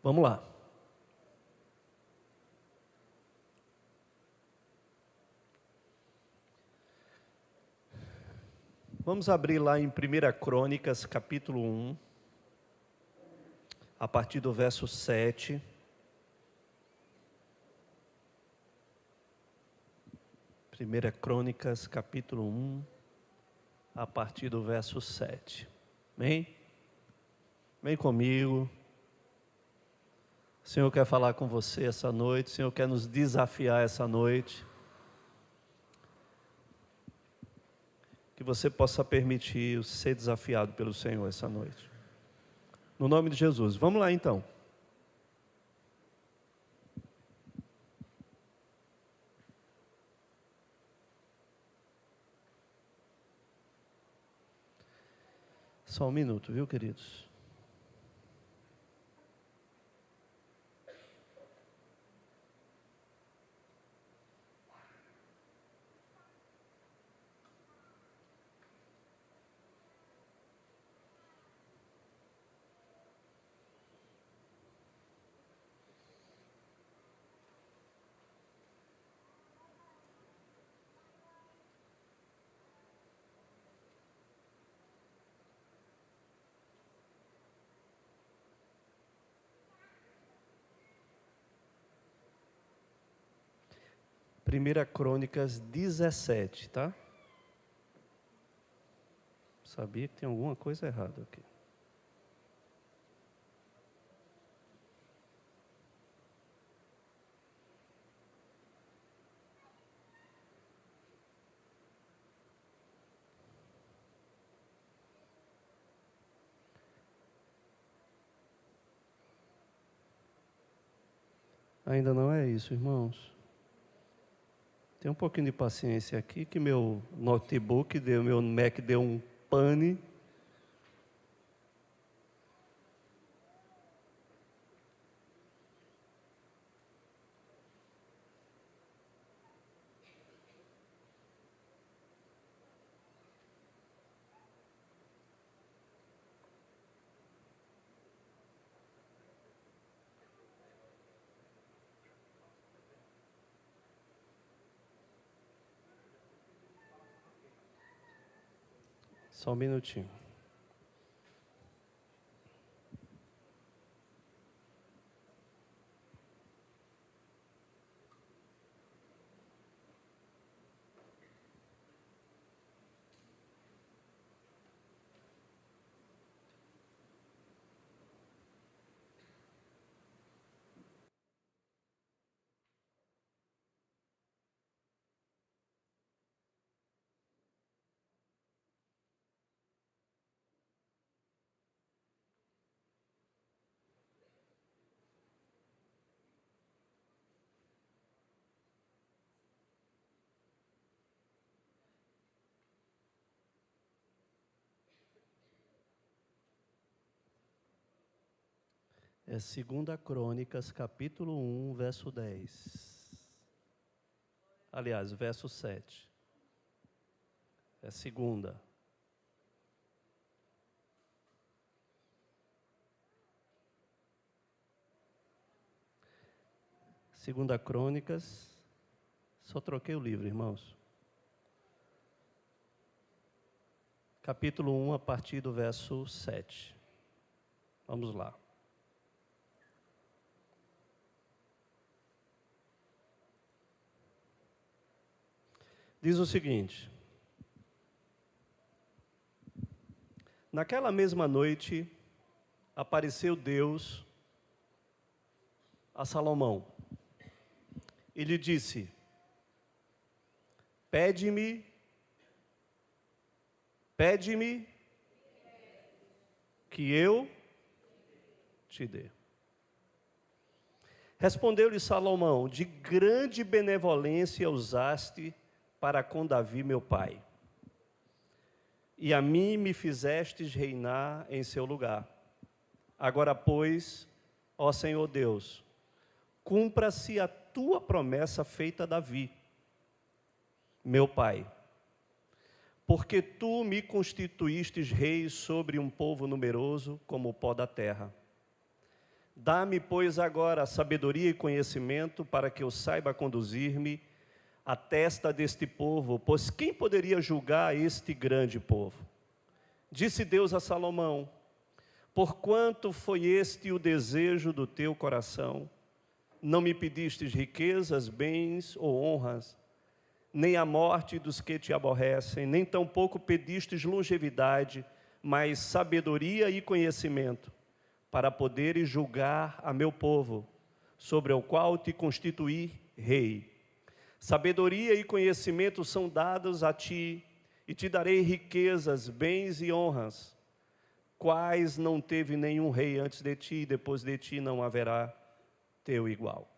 Vamos lá. Vamos abrir lá em 1 Crônicas, capítulo 1, a partir do verso 7. Primeira Crônicas, capítulo 1, a partir do verso 7. Amém? Vem comigo. O Senhor quer falar com você essa noite, o Senhor quer nos desafiar essa noite. Que você possa permitir ser desafiado pelo Senhor essa noite. No nome de Jesus. Vamos lá então. Só um minuto, viu, queridos? Primeira Crônicas 17, tá? Sabia que tem alguma coisa errada aqui. Ainda não é isso, irmãos. Tem um pouquinho de paciência aqui, que meu notebook, meu Mac deu um pane. Só um minutinho. É 2 Crônicas, capítulo 1, verso 10. Aliás, verso 7. É segunda. Segunda Crônicas. Só troquei o livro, irmãos. Capítulo 1, a partir do verso 7. Vamos lá. Diz o seguinte: naquela mesma noite, apareceu Deus a Salomão e lhe disse: pede-me, que eu te dê. Respondeu-lhe Salomão: de grande benevolência usaste para com Davi meu pai, e a mim me fizestes reinar em seu lugar. Agora, pois, ó Senhor Deus, cumpra-se a tua promessa feita a Davi, meu pai, porque tu me constituístes rei sobre um povo numeroso como o pó da terra. Dá-me, pois, agora sabedoria e conhecimento para que eu saiba conduzir-me à testa deste povo, pois quem poderia julgar este grande povo? Disse Deus a Salomão: porquanto foi este o desejo do teu coração, não me pedistes riquezas, bens ou honras, nem a morte dos que te aborrecem, nem tampouco pedistes longevidade, mas sabedoria e conhecimento, para poderes julgar a meu povo, sobre o qual te constituí rei. Sabedoria e conhecimento são dados a ti, e te darei riquezas, bens e honras, quais não teve nenhum rei antes de ti, e depois de ti não haverá teu igual.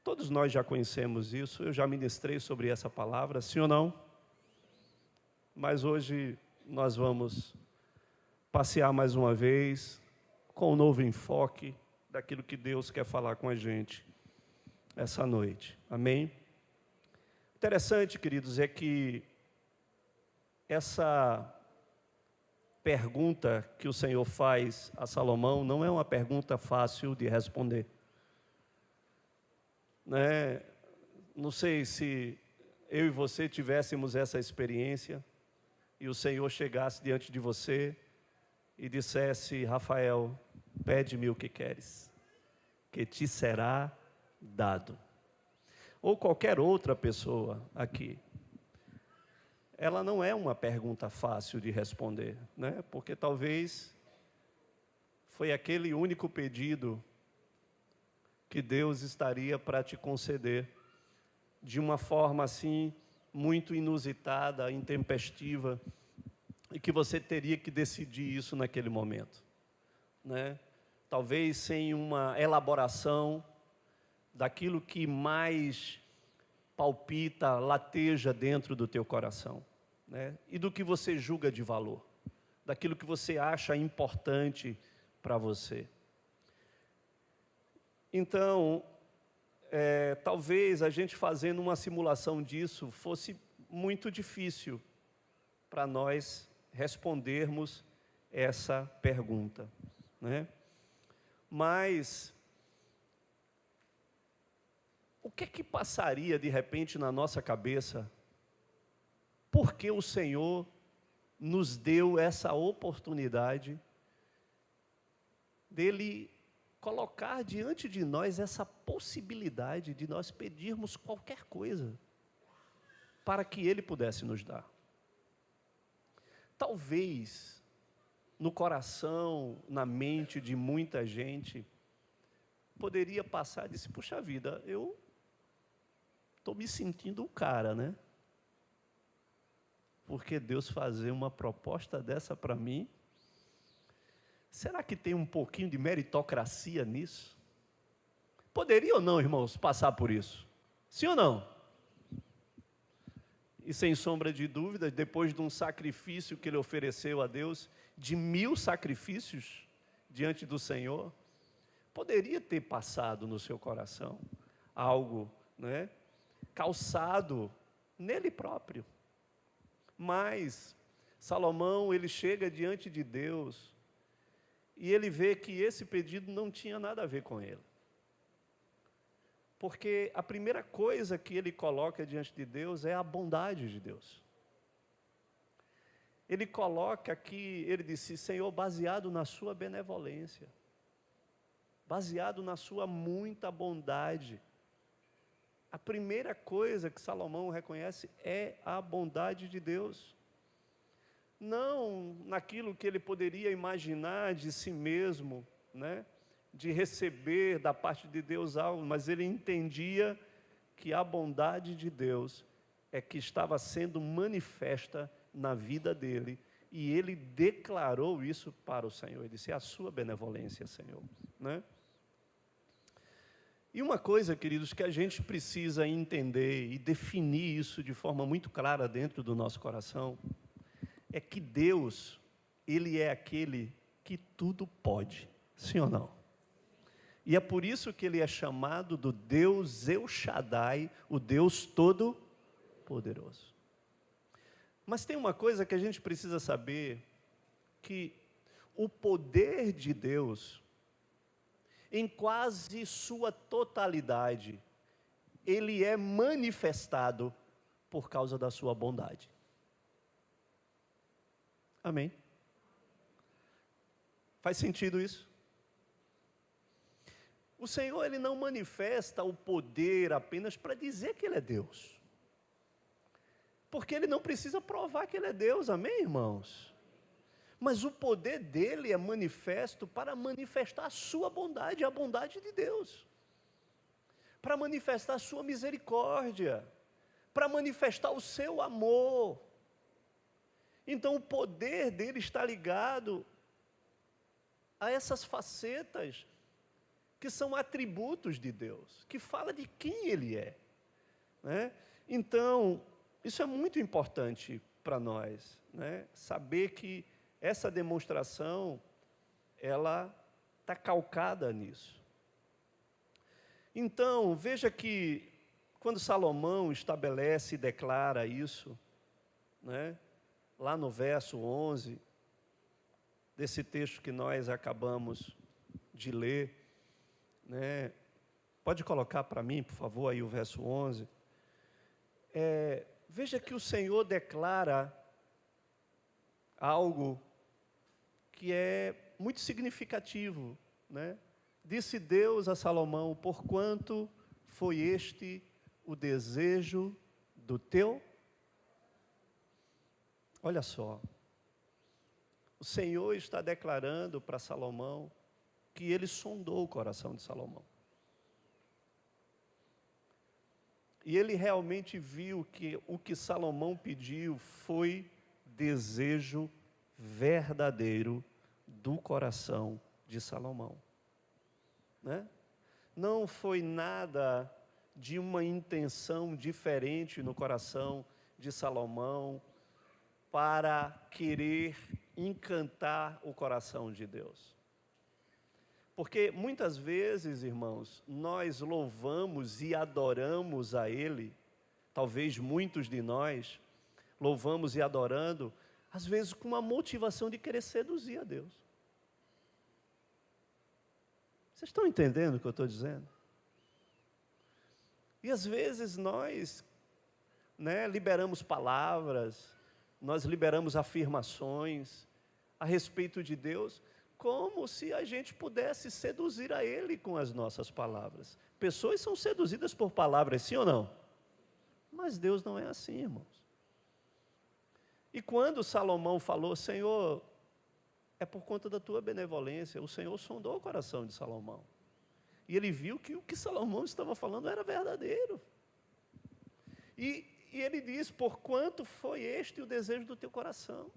Todos nós já conhecemos isso, eu já ministrei sobre essa palavra, sim ou não? Mas hoje nós vamos passear mais uma vez com um novo enfoque daquilo que Deus quer falar com a gente essa noite. Amém? Interessante, queridos, é que essa pergunta que o Senhor faz a Salomão não é uma pergunta fácil de responder. Não sei se eu e você tivéssemos essa experiência e o Senhor chegasse diante de você e dissesse: Rafael, pede-me o que queres, que te será dado. Ou qualquer outra pessoa aqui. Ela não é uma pergunta fácil de responder, porque talvez foi aquele único pedido que Deus estaria para te conceder, de uma forma assim, muito inusitada, intempestiva, e que você teria que decidir isso naquele momento. Talvez sem uma elaboração daquilo que mais palpita, lateja dentro do teu coração, e do que você julga de valor, daquilo que você acha importante para você. Então, talvez a gente fazendo uma simulação disso fosse muito difícil para nós respondermos essa pergunta, Mas o que é que passaria de repente na nossa cabeça? Porque o Senhor nos deu essa oportunidade dele colocar diante de nós essa possibilidade de nós pedirmos qualquer coisa para que Ele pudesse nos dar. Talvez no coração, na mente de muita gente, poderia passar e dizer: puxa vida, eu estou me sentindo o cara, Porque Deus fazer uma proposta dessa para mim, será que tem um pouquinho de meritocracia nisso? Poderia ou não, irmãos, passar por isso? Sim ou não? E sem sombra de dúvida, depois de um sacrifício que ele ofereceu a Deus, de 1000 sacrifícios diante do Senhor, poderia ter passado no seu coração algo, calçado nele próprio. Mas Salomão, ele chega diante de Deus e ele vê que esse pedido não tinha nada a ver com ele. Porque a primeira coisa que ele coloca diante de Deus é a bondade de Deus. Ele coloca aqui, ele disse: Senhor, baseado na sua benevolência, baseado na sua muita bondade. A primeira coisa que Salomão reconhece é a bondade de Deus. Não naquilo que ele poderia imaginar de si mesmo, de receber da parte de Deus algo, mas ele entendia que a bondade de Deus é que estava sendo manifesta na vida dele, e ele declarou isso para o Senhor. Ele disse: é a sua benevolência, Senhor, E uma coisa, queridos, que a gente precisa entender e definir isso de forma muito clara dentro do nosso coração, é que Deus, Ele é aquele que tudo pode, sim ou não? E é por isso que Ele é chamado do Deus El Shaddai, o Deus Todo-Poderoso. Mas tem uma coisa que a gente precisa saber, que o poder de Deus em quase sua totalidade, ele é manifestado por causa da sua bondade. Amém? Faz sentido isso? O Senhor, ele não manifesta o poder apenas para dizer que ele é Deus. Porque ele não precisa provar que ele é Deus, amém, irmãos? Mas o poder dele é manifesto para manifestar a sua bondade, a bondade de Deus. Para manifestar a sua misericórdia, para manifestar o seu amor. Então o poder dele está ligado a essas facetas que são atributos de Deus, que fala de quem ele é, né? Então, isso é muito importante para nós, né? Saber que essa demonstração, ela está calcada nisso. Então, veja que quando Salomão estabelece e declara isso, né? Lá no verso 11, desse texto que nós acabamos de ler, né? Pode colocar para mim, por favor, aí o verso 11. Veja que o Senhor declara algo que é muito significativo, né? Disse Deus a Salomão: porquanto foi este o desejo do teu... Olha só, o Senhor está declarando para Salomão que ele sondou o coração de Salomão. E ele realmente viu que o que Salomão pediu foi desejo verdadeiro do coração de Salomão, né? Não foi nada de uma intenção diferente no coração de Salomão para querer encantar o coração de Deus. Porque muitas vezes, irmãos, nós louvamos e adoramos a Ele, talvez muitos de nós louvamos e adorando, às vezes com uma motivação de querer seduzir a Deus. Vocês estão entendendo o que eu estou dizendo? E às vezes nós, né, liberamos palavras, nós liberamos afirmações a respeito de Deus, como se a gente pudesse seduzir a Ele com as nossas palavras. Pessoas são seduzidas por palavras, sim ou não? Mas Deus não é assim, irmãos. E quando Salomão falou: Senhor, é por conta da tua benevolência, o Senhor sondou o coração de Salomão. E ele viu que o que Salomão estava falando era verdadeiro. E ele diz: porquanto foi este o desejo do teu coração.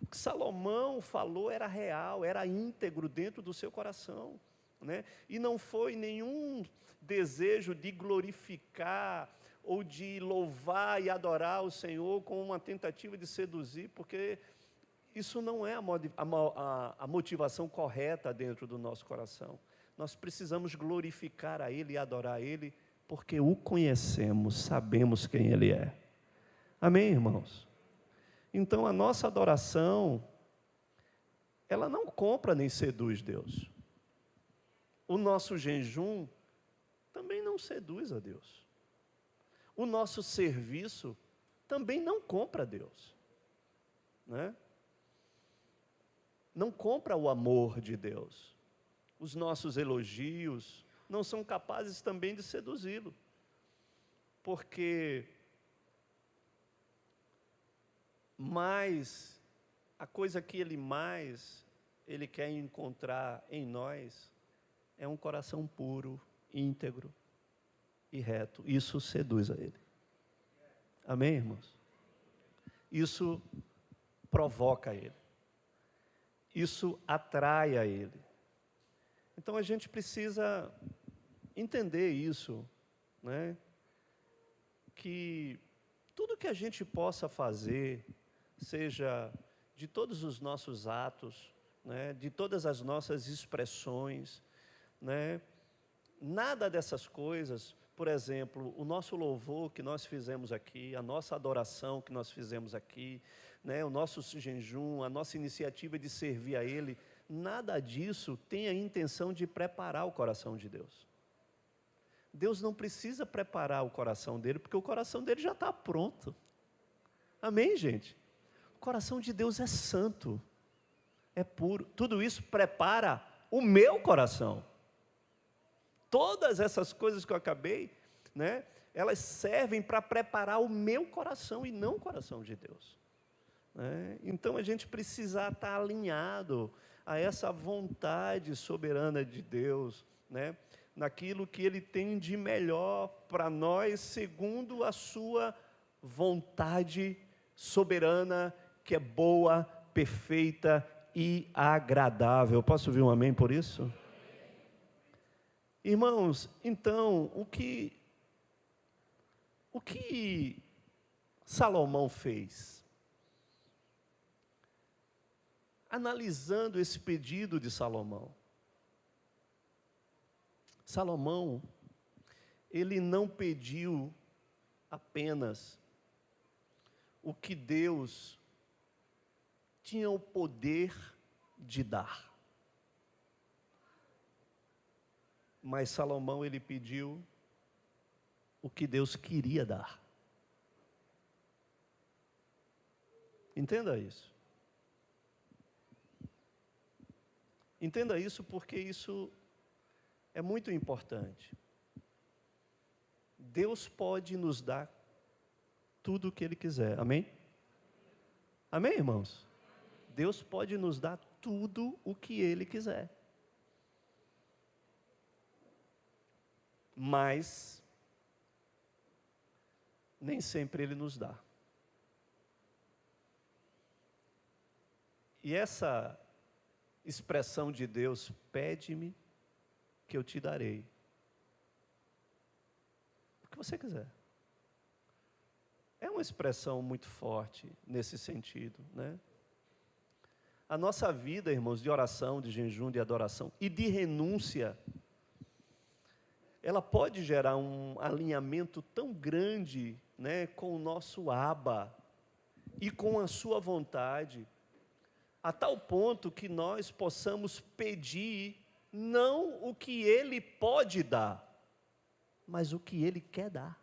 O que Salomão falou era real, era íntegro dentro do seu coração, né? E não foi nenhum desejo de glorificar ou de louvar e adorar o Senhor com uma tentativa de seduzir, porque isso não é a motivação correta dentro do nosso coração. Nós precisamos glorificar a Ele e adorar a Ele, porque o conhecemos, sabemos quem Ele é. Amém, irmãos? Então, a nossa adoração, ela não compra nem seduz Deus. O nosso jejum também não seduz a Deus. O nosso serviço também não compra Deus, né? Não compra o amor de Deus. Os nossos elogios não são capazes também de seduzi-lo, porque mas a coisa que ele quer encontrar em nós é um coração puro, íntegro e reto. Isso seduz a ele. Amém, irmãos? Isso provoca ele. Isso atrai a ele. Então a gente precisa entender isso, né? Que tudo que a gente possa fazer, seja de todos os nossos atos, né, de todas as nossas expressões, né, nada dessas coisas, por exemplo, o nosso louvor que nós fizemos aqui, a nossa adoração que nós fizemos aqui, né, o nosso jejum, a nossa iniciativa de servir a Ele, nada disso tem a intenção de preparar o coração de Deus. Deus não precisa preparar o coração dele, porque o coração dele já está pronto. Amém, gente? O coração de Deus é santo, é puro. Tudo isso prepara o meu coração. Todas essas coisas que eu acabei, né, elas servem para preparar o meu coração e não o coração de Deus. Então a gente precisa estar alinhado a essa vontade soberana de Deus, né, naquilo que Ele tem de melhor para nós, segundo a sua vontade soberana, que é boa, perfeita e agradável. Posso ouvir um amém por isso? Irmãos, então, o que Salomão fez? Analisando esse pedido de Salomão, ele não pediu apenas o que Deus tinha o poder de dar, mas Salomão, ele pediu o que Deus queria dar. Entenda isso. Entenda isso, porque isso é muito importante. Deus pode nos dar tudo o que Ele quiser, amém? Amém, irmãos? Deus pode nos dar tudo o que Ele quiser. Mas nem sempre Ele nos dá. E essa expressão de Deus, pede-me que eu te darei o que você quiser. É uma expressão muito forte nesse sentido, né? A nossa vida, irmãos, de oração, de jejum, de adoração e de renúncia, ela pode gerar um alinhamento tão grande, né, com o nosso Abba e com a sua vontade, a tal ponto que nós possamos pedir não o que Ele pode dar, mas o que Ele quer dar.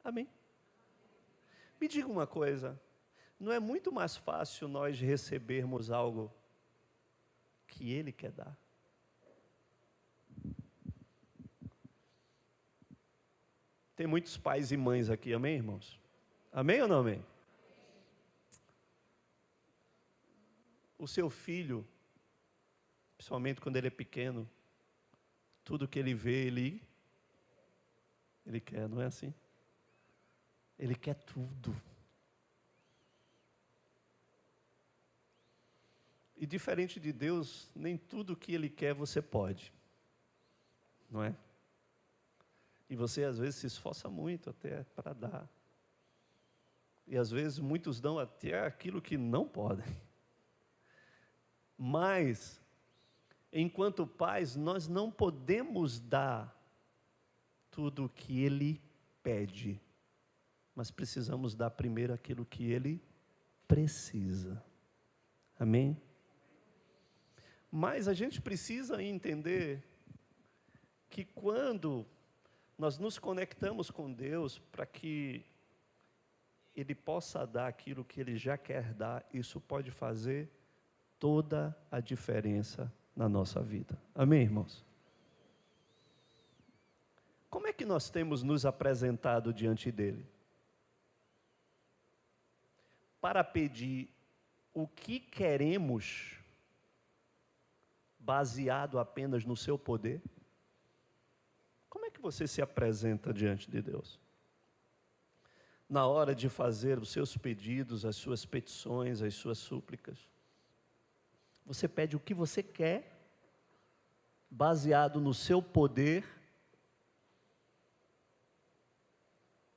Amém? Me diga uma coisa, não é muito mais fácil nós recebermos algo que Ele quer dar? Tem muitos pais e mães aqui, amém, irmãos? Amém ou não amém? O seu filho, principalmente quando ele é pequeno, tudo que ele vê, ele quer, não é assim? Ele quer tudo. E diferente de Deus, nem tudo que Ele quer você pode, não é? E você às vezes se esforça muito até para dar. E às vezes muitos dão até aquilo que não podem. Mas, enquanto pais, nós não podemos dar tudo o que Ele pede. Mas precisamos dar primeiro aquilo que Ele precisa. Amém? Mas a gente precisa entender que quando nós nos conectamos com Deus para que Ele possa dar aquilo que Ele já quer dar, isso pode fazer toda a diferença na nossa vida. Amém, irmãos? Como é que nós temos nos apresentado diante dEle? Para pedir o que queremos, baseado apenas no seu poder? Como é que você se apresenta diante de Deus? Na hora de fazer os seus pedidos, as suas petições, as suas súplicas, você pede o que você quer, baseado no seu poder,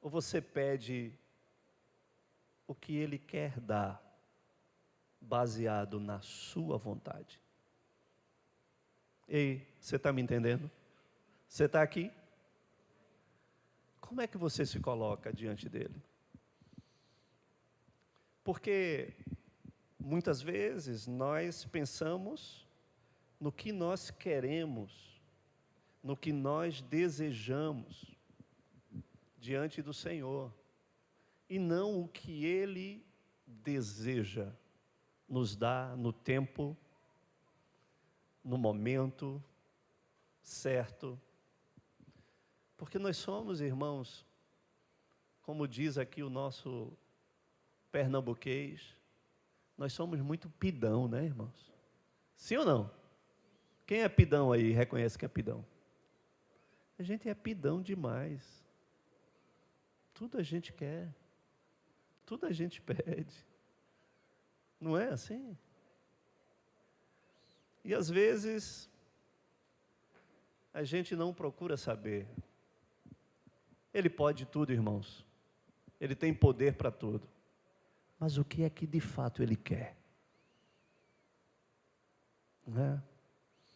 ou você pede o que Ele quer dar, baseado na sua vontade? Ei, você está me entendendo? Você está aqui? Como é que você se coloca diante dEle? Porque Muitas vezes nós pensamos no que nós queremos, no que nós desejamos diante do Senhor, e não o que Ele deseja nos dar no tempo, no momento certo. Porque nós somos, irmãos, como diz aqui o nosso pernambuquês, nós somos muito pidão, né, irmãos? Sim ou não? Quem é pidão aí, reconhece que é pidão? A gente é pidão demais. Tudo a gente quer. Tudo a gente pede. Não é assim? E às vezes, a gente não procura saber. Ele pode tudo, irmãos. Ele tem poder para tudo. Mas o que é que de fato Ele quer? Não é?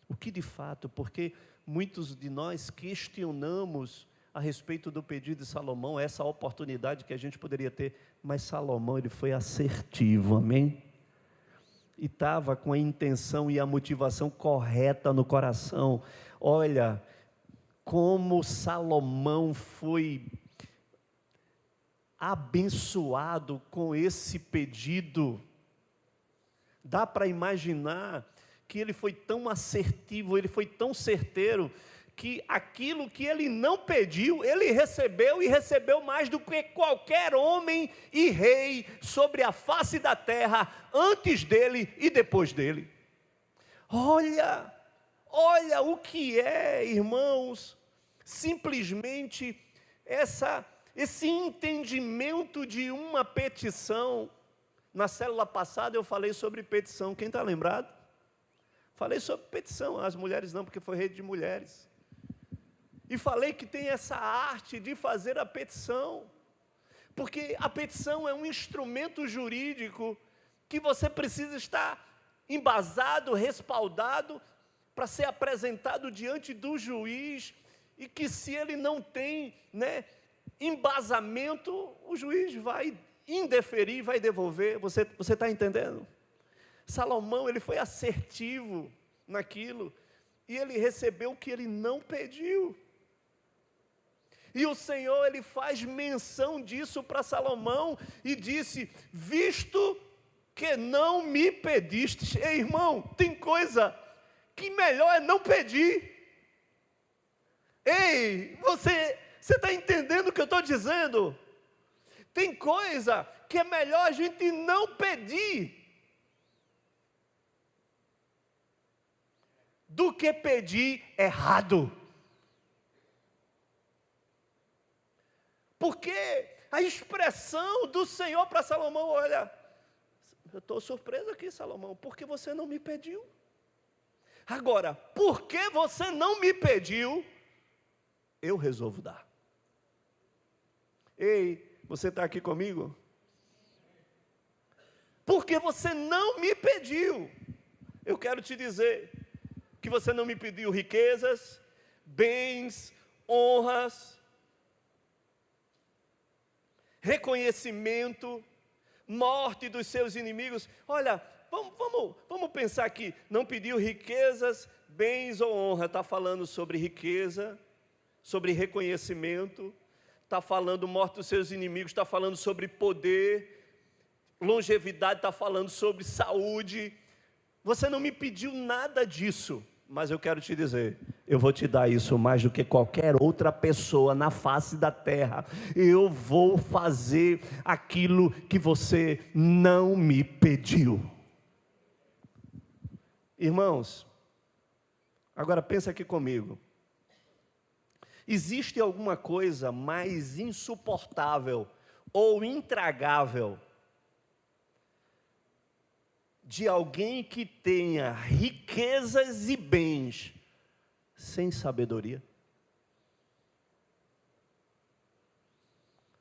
O que de fato, porque muitos de nós questionamos a respeito do pedido de Salomão, essa oportunidade que a gente poderia ter, mas Salomão, ele foi assertivo, amém? E estava com a intenção e a motivação correta no coração. Olha, como Salomão foi abençoado com esse pedido. Dá para imaginar que ele foi tão assertivo, ele foi tão certeiro, que aquilo que ele não pediu, ele recebeu, e recebeu mais do que qualquer homem e rei sobre a face da terra, antes dele e depois dele. Olha o que é, irmãos, simplesmente esse entendimento de uma petição. Na célula passada eu falei sobre petição, quem está lembrado? Falei sobre petição, as mulheres não, porque foi rede de mulheres. E falei que tem essa arte de fazer a petição, porque a petição é um instrumento jurídico que você precisa estar embasado, respaldado, para ser apresentado diante do juiz, e que se ele não tem, embasamento, o juiz vai indeferir, vai devolver. Você está entendendo? Salomão, ele foi assertivo naquilo, e ele recebeu o que ele não pediu. E o Senhor, ele faz menção disso para Salomão, e disse: visto que não me pedistes. Ei, irmão, tem coisa que melhor é não pedir. Ei, você está entendendo o que eu estou dizendo? Tem coisa que é melhor a gente não pedir, do que pedir errado. Porque a expressão do Senhor para Salomão, olha, eu estou surpreso aqui, Salomão, porque você não me pediu. Agora, porque você não me pediu, eu resolvo dar. Ei, você está aqui comigo? Porque você não me pediu. Eu quero te dizer que você não me pediu riquezas, bens, honras, reconhecimento, morte dos seus inimigos. Olha, vamos pensar aqui. Não pediu riquezas, bens ou honra. Está falando sobre riqueza, sobre reconhecimento, está falando morte dos seus inimigos, está falando sobre poder, longevidade, está falando sobre saúde. Você não me pediu nada disso, mas eu quero te dizer, eu vou te dar isso mais do que qualquer outra pessoa na face da terra. Eu vou fazer aquilo que você não me pediu. Irmãos, agora pensa aqui comigo. Existe alguma coisa mais insuportável ou intragável de alguém que tenha riquezas e bens sem sabedoria?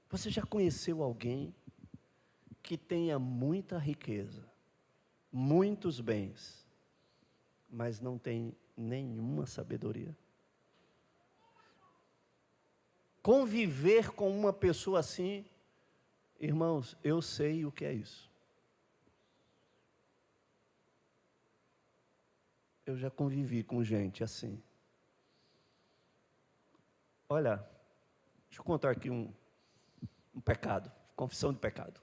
Você já conheceu alguém que tenha muita riqueza, muitos bens, mas não tem nenhuma sabedoria? Conviver com uma pessoa assim, irmãos, eu sei o que é isso. eu já convivi com gente assim. Olha, deixa eu contar aqui um pecado, confissão de pecado.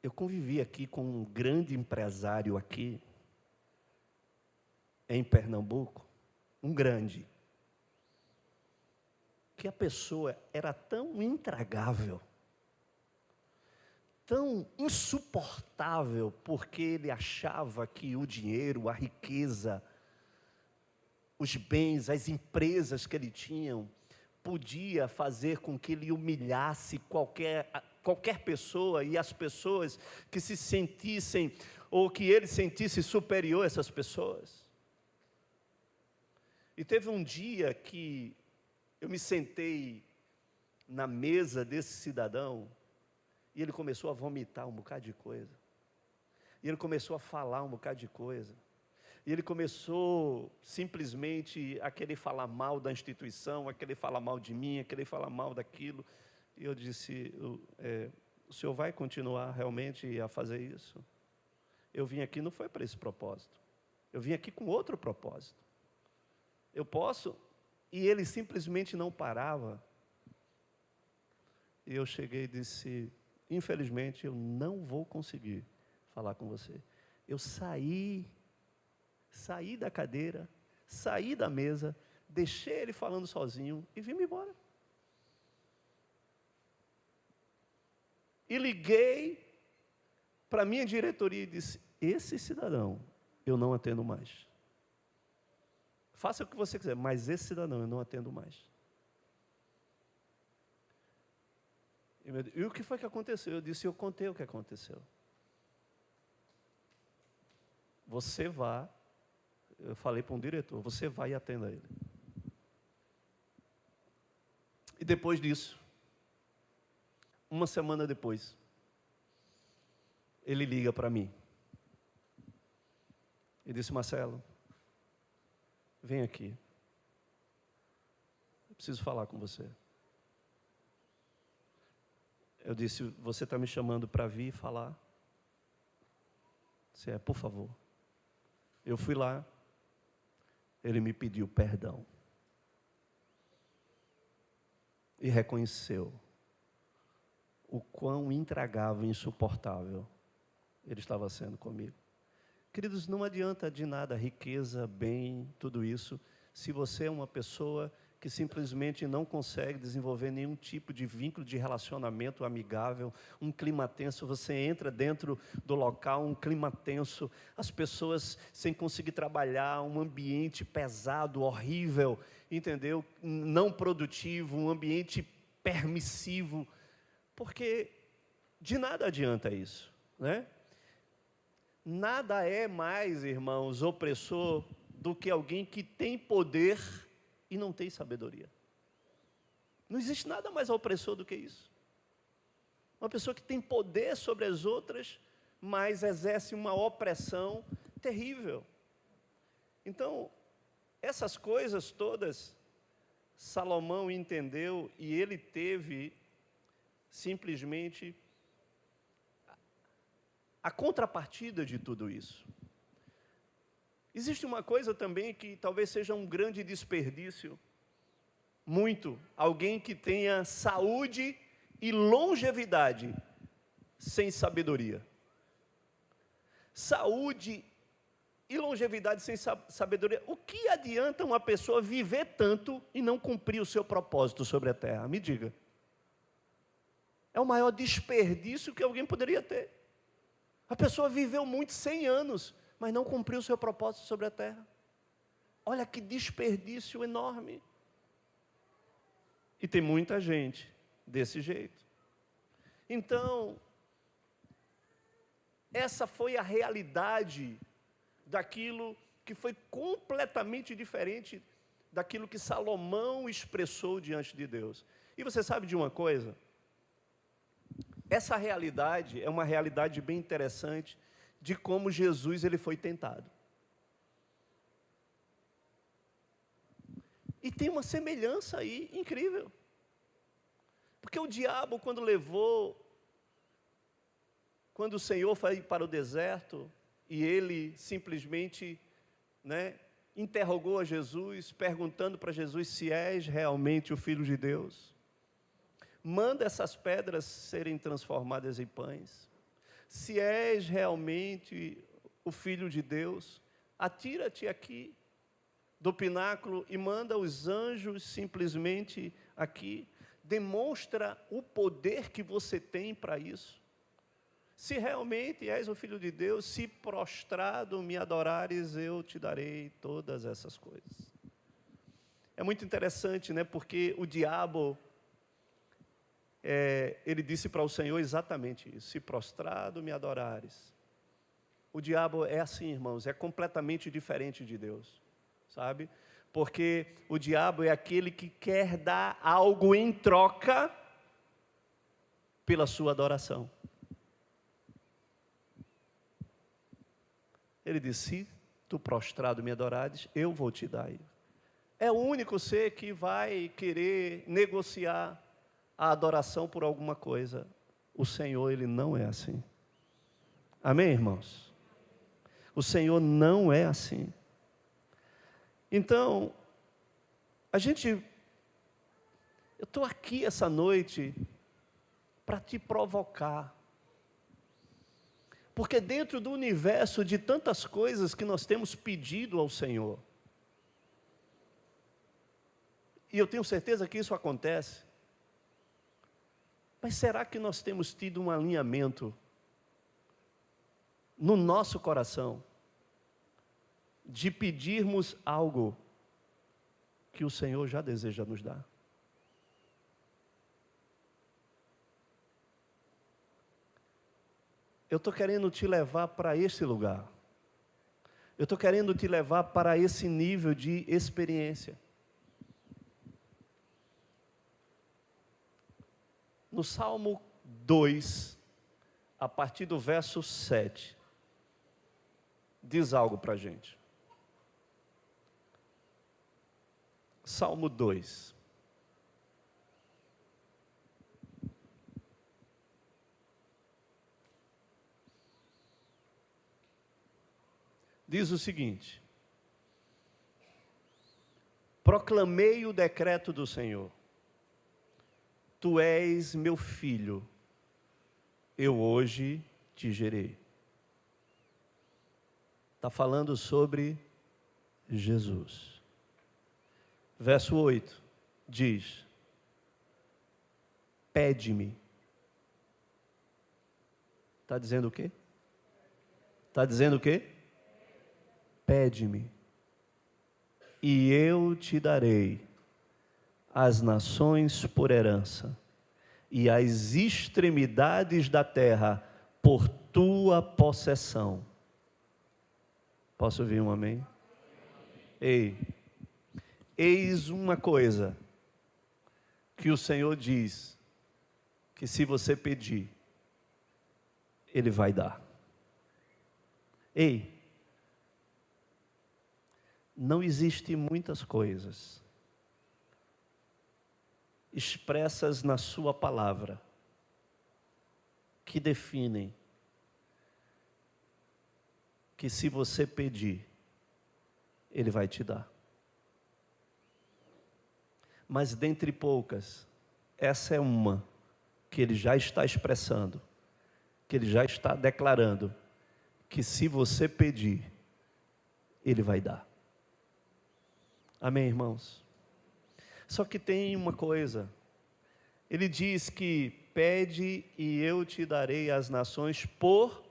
Eu convivi aqui com um grande empresário aqui, em Pernambuco, um grande, que a pessoa era tão intragável, tão insuportável, porque ele achava que o dinheiro, a riqueza, os bens, as empresas que ele tinha, podia fazer com que ele humilhasse qualquer pessoa, e as pessoas que se sentissem, ou que ele sentisse superior a essas pessoas. E teve um dia que eu me sentei na mesa desse cidadão, e ele começou a vomitar um bocado de coisa. E ele começou a falar um bocado de coisa. E ele começou simplesmente a querer falar mal da instituição, a querer falar mal de mim, a querer falar mal daquilo. E eu disse, o senhor vai continuar realmente a fazer isso? Eu vim aqui não foi para esse propósito. Eu vim aqui com outro propósito. Eu posso? E ele simplesmente não parava. E eu cheguei e disse, infelizmente eu não vou conseguir falar com você. Eu saí da cadeira, saí da mesa, deixei ele falando sozinho e vim-me embora. E liguei para a minha diretoria e disse, esse cidadão eu não atendo mais. Faça o que você quiser, mas esse cidadão eu não atendo mais. E o que foi que aconteceu? Eu disse, eu contei o que aconteceu. Você vá, eu falei para um diretor, você vai e atenda ele. E depois disso, uma semana depois, ele liga para mim. E disse, Marcelo, vem aqui. Eu preciso falar com você. Eu disse, você está me chamando para vir falar? Disse, por favor. Eu fui lá, ele me pediu perdão. E reconheceu o quão intragável e insuportável ele estava sendo comigo. Queridos, não adianta de nada riqueza, bem, tudo isso, se você é uma pessoa que simplesmente não consegue desenvolver nenhum tipo de vínculo de relacionamento amigável, um clima tenso, você entra dentro do local, um clima tenso, as pessoas sem conseguir trabalhar, um ambiente pesado, horrível, entendeu? Não produtivo, um ambiente permissivo, porque de nada adianta isso, né? Nada é mais, irmãos, opressor do que alguém que tem poder e não tem sabedoria. Não existe nada mais opressor do que isso. Uma pessoa que tem poder sobre as outras, mas exerce uma opressão terrível. Então, essas coisas todas, Salomão entendeu e ele teve simplesmente a contrapartida de tudo isso. Existe uma coisa também que talvez seja um grande desperdício, alguém que tenha saúde e longevidade sem sabedoria. Saúde e longevidade sem sabedoria. O que adianta uma pessoa viver tanto e não cumprir o seu propósito sobre a terra? Me diga. É o maior desperdício que alguém poderia ter. A pessoa viveu muito, 100 anos, mas não cumpriu o seu propósito sobre a terra. Olha que desperdício enorme. E tem muita gente desse jeito. Então, essa foi a realidade daquilo que foi completamente diferente daquilo que Salomão expressou diante de Deus. E você sabe de uma coisa? Essa realidade é uma realidade bem interessante de como Jesus ele foi tentado. E tem uma semelhança aí incrível. Porque o diabo, quando o Senhor foi para o deserto, e ele simplesmente, interrogou a Jesus, perguntando para Jesus se és realmente o Filho de Deus. Manda essas pedras serem transformadas em pães. Se és realmente o Filho de Deus, atira-te aqui do pináculo e manda os anjos simplesmente aqui. Demonstra o poder que você tem para isso. Se realmente és o Filho de Deus, se prostrado me adorares, eu te darei todas essas coisas. É muito interessante, porque o diabo, ele disse para o Senhor exatamente isso: se prostrado me adorares. O diabo é assim, irmãos, é completamente diferente de Deus, sabe? Porque o diabo é aquele que quer dar algo em troca pela sua adoração. Ele disse: se tu prostrado me adorares, eu vou te dar. É o único ser que vai querer negociar a adoração por alguma coisa. O Senhor, Ele não é assim. Amém, irmãos? O Senhor não é assim. Então, eu estou aqui essa noite para te provocar. Porque dentro do universo de tantas coisas que nós temos pedido ao Senhor, e eu tenho certeza que isso acontece, mas será que nós temos tido um alinhamento no nosso coração de pedirmos algo que o Senhor já deseja nos dar? Eu estou querendo te levar para esse lugar. Eu estou querendo te levar para esse nível de experiência. No Salmo 2, a partir do verso 7, diz algo para a gente. Salmo 2. Diz o seguinte: proclamei o decreto do Senhor. Tu és meu filho, eu hoje te gerei. Está falando sobre Jesus. Verso 8 diz: pede-me. Está dizendo o quê? Está dizendo o quê? Pede-me, e eu te darei as nações por herança, e as extremidades da terra por tua possessão. Posso ouvir um amém? Ei, eis uma coisa que o Senhor diz, que se você pedir, Ele vai dar. Ei, não existem muitas coisas expressas na sua palavra que definem que se você pedir, Ele vai te dar. Mas dentre poucas, essa é uma que Ele já está expressando, que Ele já está declarando, que se você pedir, Ele vai dar. Amém, irmãos? Só que tem uma coisa. Ele diz que pede e eu te darei as nações por.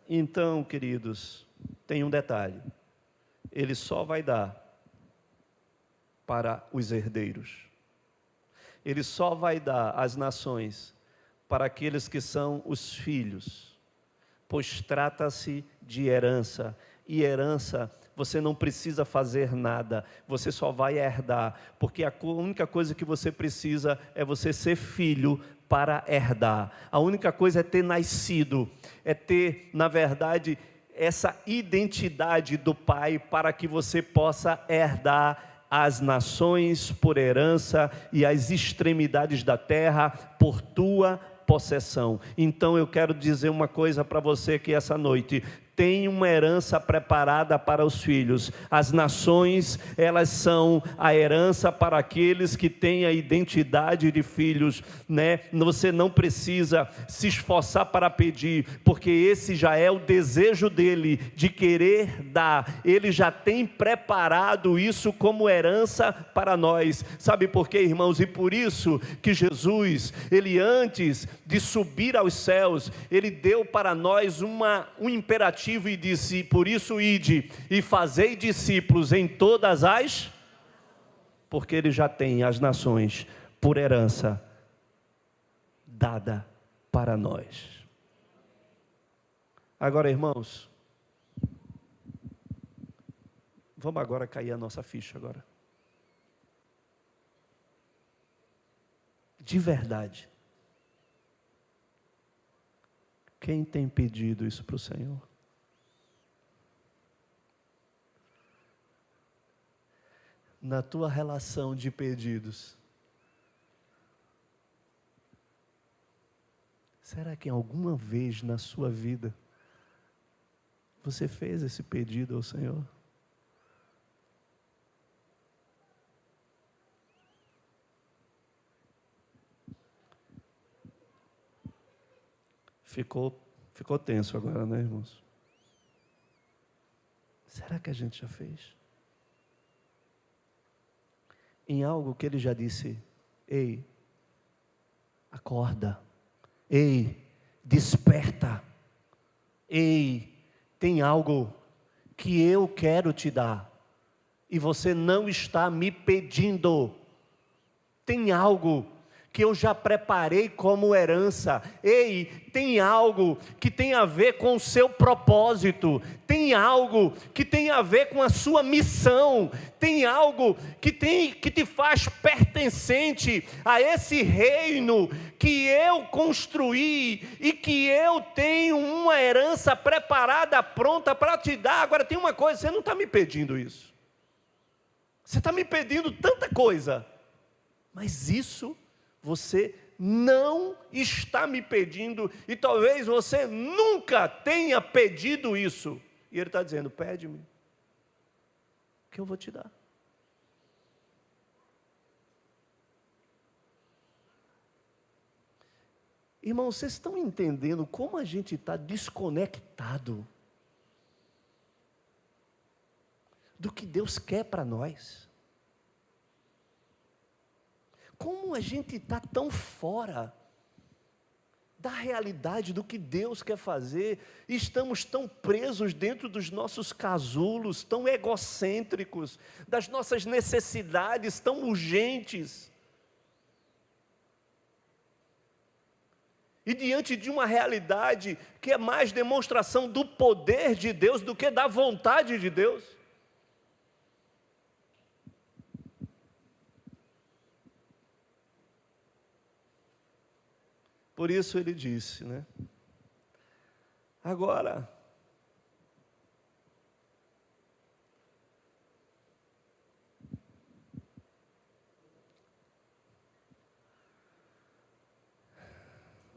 Então, queridos, tem um detalhe. Ele só vai dar para os herdeiros. Ele só vai dar as nações para aqueles que são os filhos. Pois trata-se de herança. E herança, você não precisa fazer nada, você só vai herdar, porque a única coisa que você precisa é você ser filho para herdar. A única coisa é ter nascido, é ter, na verdade, essa identidade do Pai para que você possa herdar as nações por herança e as extremidades da terra por tua possessão. Então eu quero dizer uma coisa para você aqui essa noite: tem uma herança preparada para os filhos. As nações, elas são a herança para aqueles que têm a identidade de filhos, né? Você não precisa se esforçar para pedir, porque esse já é o desejo dele, de querer dar. Ele já tem preparado isso como herança para nós. Sabe por quê, irmãos? E por isso que Jesus, ele antes de subir aos céus, ele deu para nós um imperativo e disse: por isso ide e fazei discípulos em todas as... Porque ele já tem as nações por herança dada para nós. Agora, irmãos, vamos agora cair a nossa ficha agora. De verdade, quem tem pedido isso para o Senhor? Na tua relação de pedidos, será que alguma vez na sua vida você fez esse pedido ao Senhor? Ficou tenso agora, né, irmãos? Será que a gente já fez? Em algo que ele já disse: ei, acorda, ei, desperta, ei, tem algo que eu quero te dar, e você não está me pedindo. Tem algo que eu já preparei como herança. Ei, tem algo que tem a ver com o seu propósito, tem algo que tem a ver com a sua missão, tem algo que te faz pertencente a esse reino que eu construí e que eu tenho uma herança preparada, pronta para te dar. Agora tem uma coisa: você não está me pedindo isso, você está me pedindo tanta coisa, mas isso você não está me pedindo, e talvez você nunca tenha pedido isso. E ele está dizendo: pede-me, que eu vou te dar. Irmãos, vocês estão entendendo como a gente está desconectado do que Deus quer para nós? Como a gente está tão fora da realidade do que Deus quer fazer, e estamos tão presos dentro dos nossos casulos, tão egocêntricos, das nossas necessidades tão urgentes, e diante de uma realidade que é mais demonstração do poder de Deus do que da vontade de Deus. Por isso ele disse, né? Agora,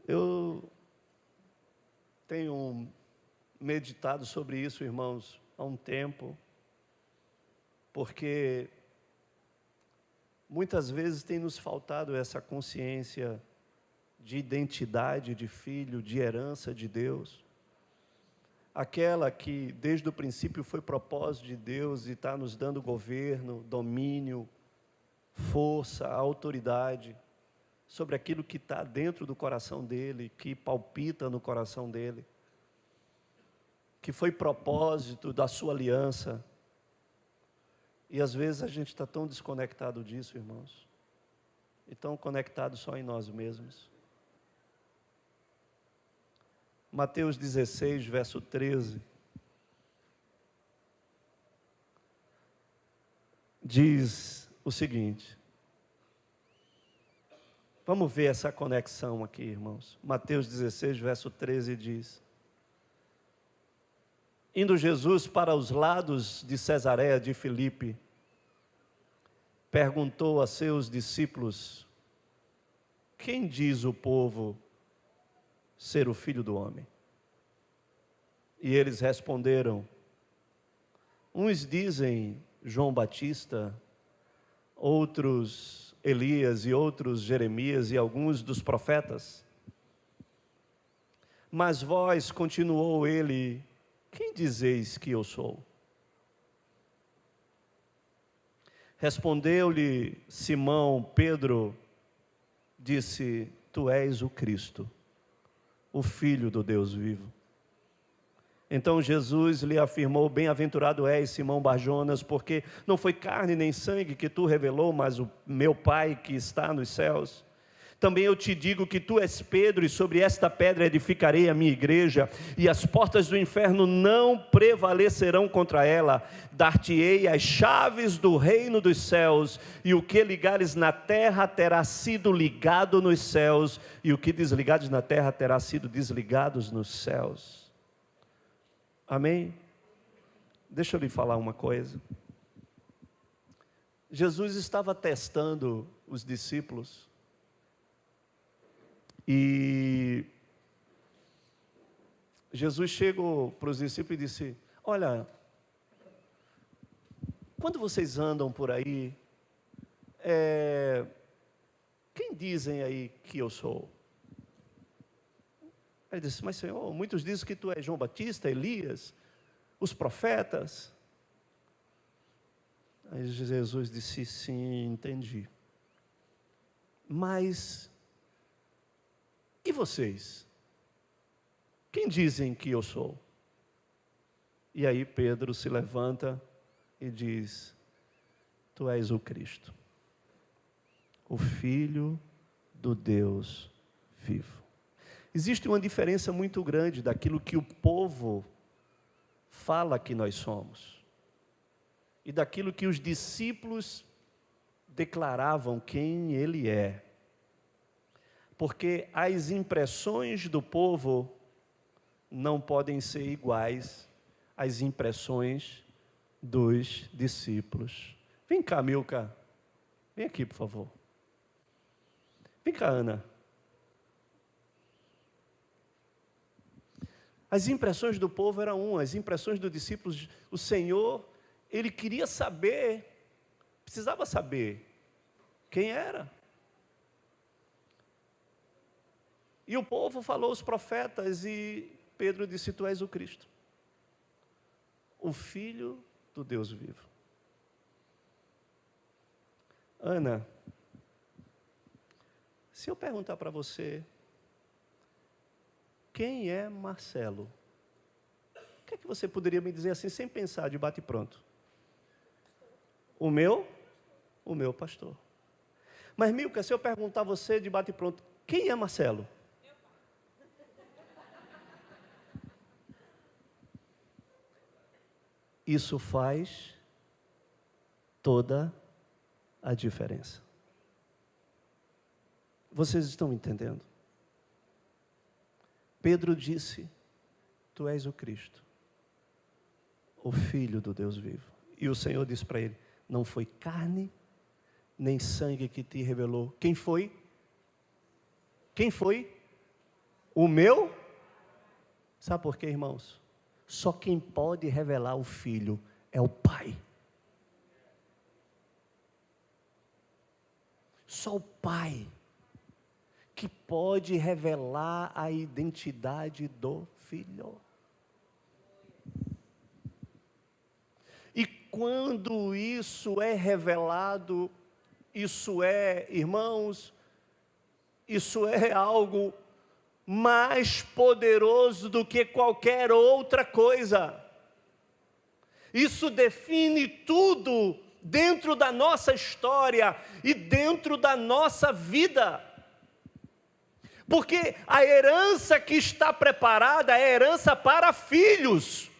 eu tenho meditado sobre isso, irmãos, há um tempo, porque muitas vezes tem nos faltado essa consciência de identidade de filho, de herança de Deus, aquela que desde o princípio foi propósito de Deus e está nos dando governo, domínio, força, autoridade sobre aquilo que está dentro do coração dele, que palpita no coração dele, que foi propósito da sua aliança. E às vezes a gente está tão desconectado disso, irmãos, e tão conectado só em nós mesmos. Mateus 16, verso 13, diz o seguinte, vamos ver essa conexão aqui, irmãos. Mateus 16, verso 13 diz: indo Jesus para os lados de Cesareia de Filipe, perguntou a seus discípulos: quem diz o povo ser o Filho do homem? E eles responderam, uns dizem João Batista, outros Elias e outros Jeremias e alguns dos profetas. Mas vós, continuou ele, quem dizeis que eu sou? Respondeu-lhe Simão, Pedro, disse, tu és o Cristo, o Filho do Deus vivo. Então Jesus lhe afirmou, bem-aventurado és, Simão Barjonas, porque não foi carne nem sangue que tu revelou, mas o meu Pai que está nos céus. Também eu te digo que tu és Pedro, e sobre esta pedra edificarei a minha igreja, e as portas do inferno não prevalecerão contra ela. Dar-te-ei as chaves do reino dos céus, e o que ligares na terra terá sido ligado nos céus, e o que desligares na terra terá sido desligados nos céus. Amém? Deixa eu lhe falar uma coisa. Jesus estava testando os discípulos, e Jesus chegou para os discípulos e disse, olha, quando vocês andam por aí, quem dizem aí que eu sou? Ele disse, mas Senhor, muitos dizem que tu és João Batista, Elias, os profetas. Aí Jesus disse, sim, entendi. Mas, e vocês? Quem dizem que eu sou? E aí Pedro se levanta e diz, tu és o Cristo, o Filho do Deus vivo. Existe uma diferença muito grande daquilo que o povo fala que nós somos e daquilo que os discípulos declaravam quem ele é. Porque as impressões do povo não podem ser iguais às impressões dos discípulos. Vem cá, Milka. Vem aqui, por favor. Vem cá, Ana. As impressões do povo eram as impressões dos discípulos. O Senhor, Ele queria saber, precisava saber quem era. E o povo falou os profetas e Pedro disse, tu és o Cristo, o Filho do Deus vivo. Ana, se eu perguntar para você, quem é Marcelo? O que é que você poderia me dizer assim, sem pensar, de bate pronto? O meu pastor. Mas Milka, se eu perguntar a você de bate pronto, quem é Marcelo? Isso faz toda a diferença. Vocês estão entendendo? Pedro disse, tu és o Cristo, o Filho do Deus vivo. E o Senhor disse para ele, não foi carne, nem sangue que te revelou. Quem foi? Quem foi? O meu? Sabe por quê, irmãos? Só quem pode revelar o Filho é o Pai. Só o Pai que pode revelar a identidade do Filho. E quando isso é revelado, isso é, irmãos, isso é algo mais poderoso do que qualquer outra coisa. Isso define tudo dentro da nossa história e dentro da nossa vida. Porque a herança que está preparada é herança para filhos.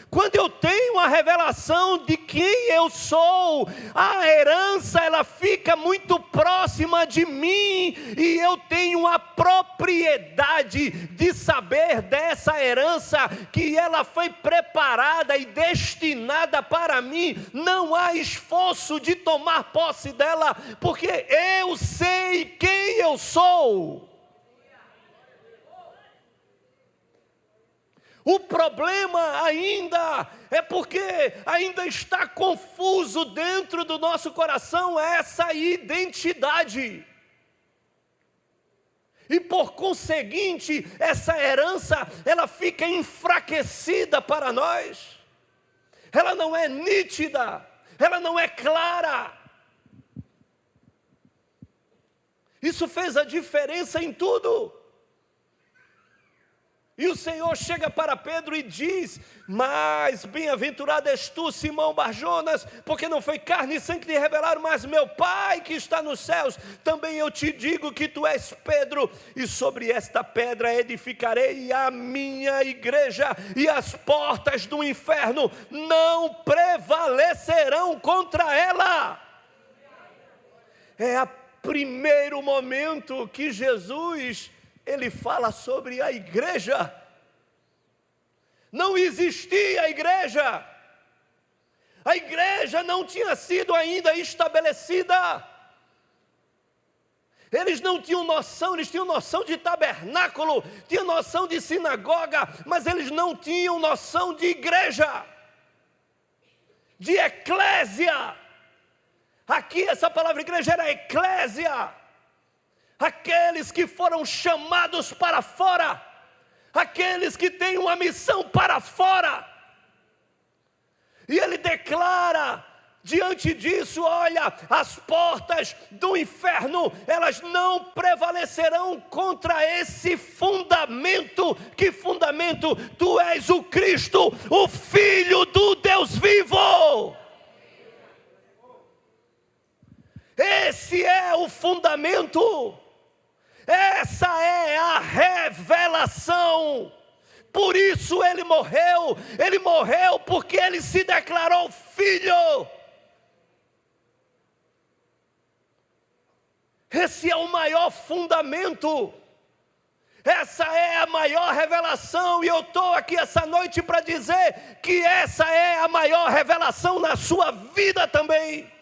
Quando eu tenho a revelação de quem eu sou, a herança ela fica muito próxima de mim e eu tenho a propriedade de saber dessa herança que ela foi preparada e destinada para mim. Não há esforço de tomar posse dela, porque eu sei quem eu sou. O problema ainda é porque ainda está confuso dentro do nosso coração essa identidade. E por conseguinte, essa herança, ela fica enfraquecida para nós. Ela não é nítida, ela não é clara. Isso fez a diferença em tudo. E o Senhor chega para Pedro e diz: mas bem-aventurado és tu, Simão Barjonas, porque não foi carne e sangue que te revelaram, mas meu Pai que está nos céus. Também eu te digo que tu és Pedro, e sobre esta pedra edificarei a minha igreja, e as portas do inferno não prevalecerão contra ela. É o primeiro momento que Jesus, ele fala sobre a igreja. Não existia a igreja não tinha sido ainda estabelecida. Eles não tinham noção, eles tinham noção de tabernáculo, tinham noção de sinagoga, mas eles não tinham noção de igreja, de eclésia. Aqui essa palavra igreja era eclésia. Aqueles que foram chamados para fora, aqueles que têm uma missão para fora. E ele declara diante disso: olha, as portas do inferno, elas não prevalecerão contra esse fundamento. Que fundamento? Tu és o Cristo, o Filho do Deus vivo. Esse é o fundamento. Essa é a revelação. Por isso ele morreu porque ele se declarou filho. Esse é o maior fundamento. Essa é a maior revelação, e eu estou aqui essa noite para dizer que essa é a maior revelação na sua vida também.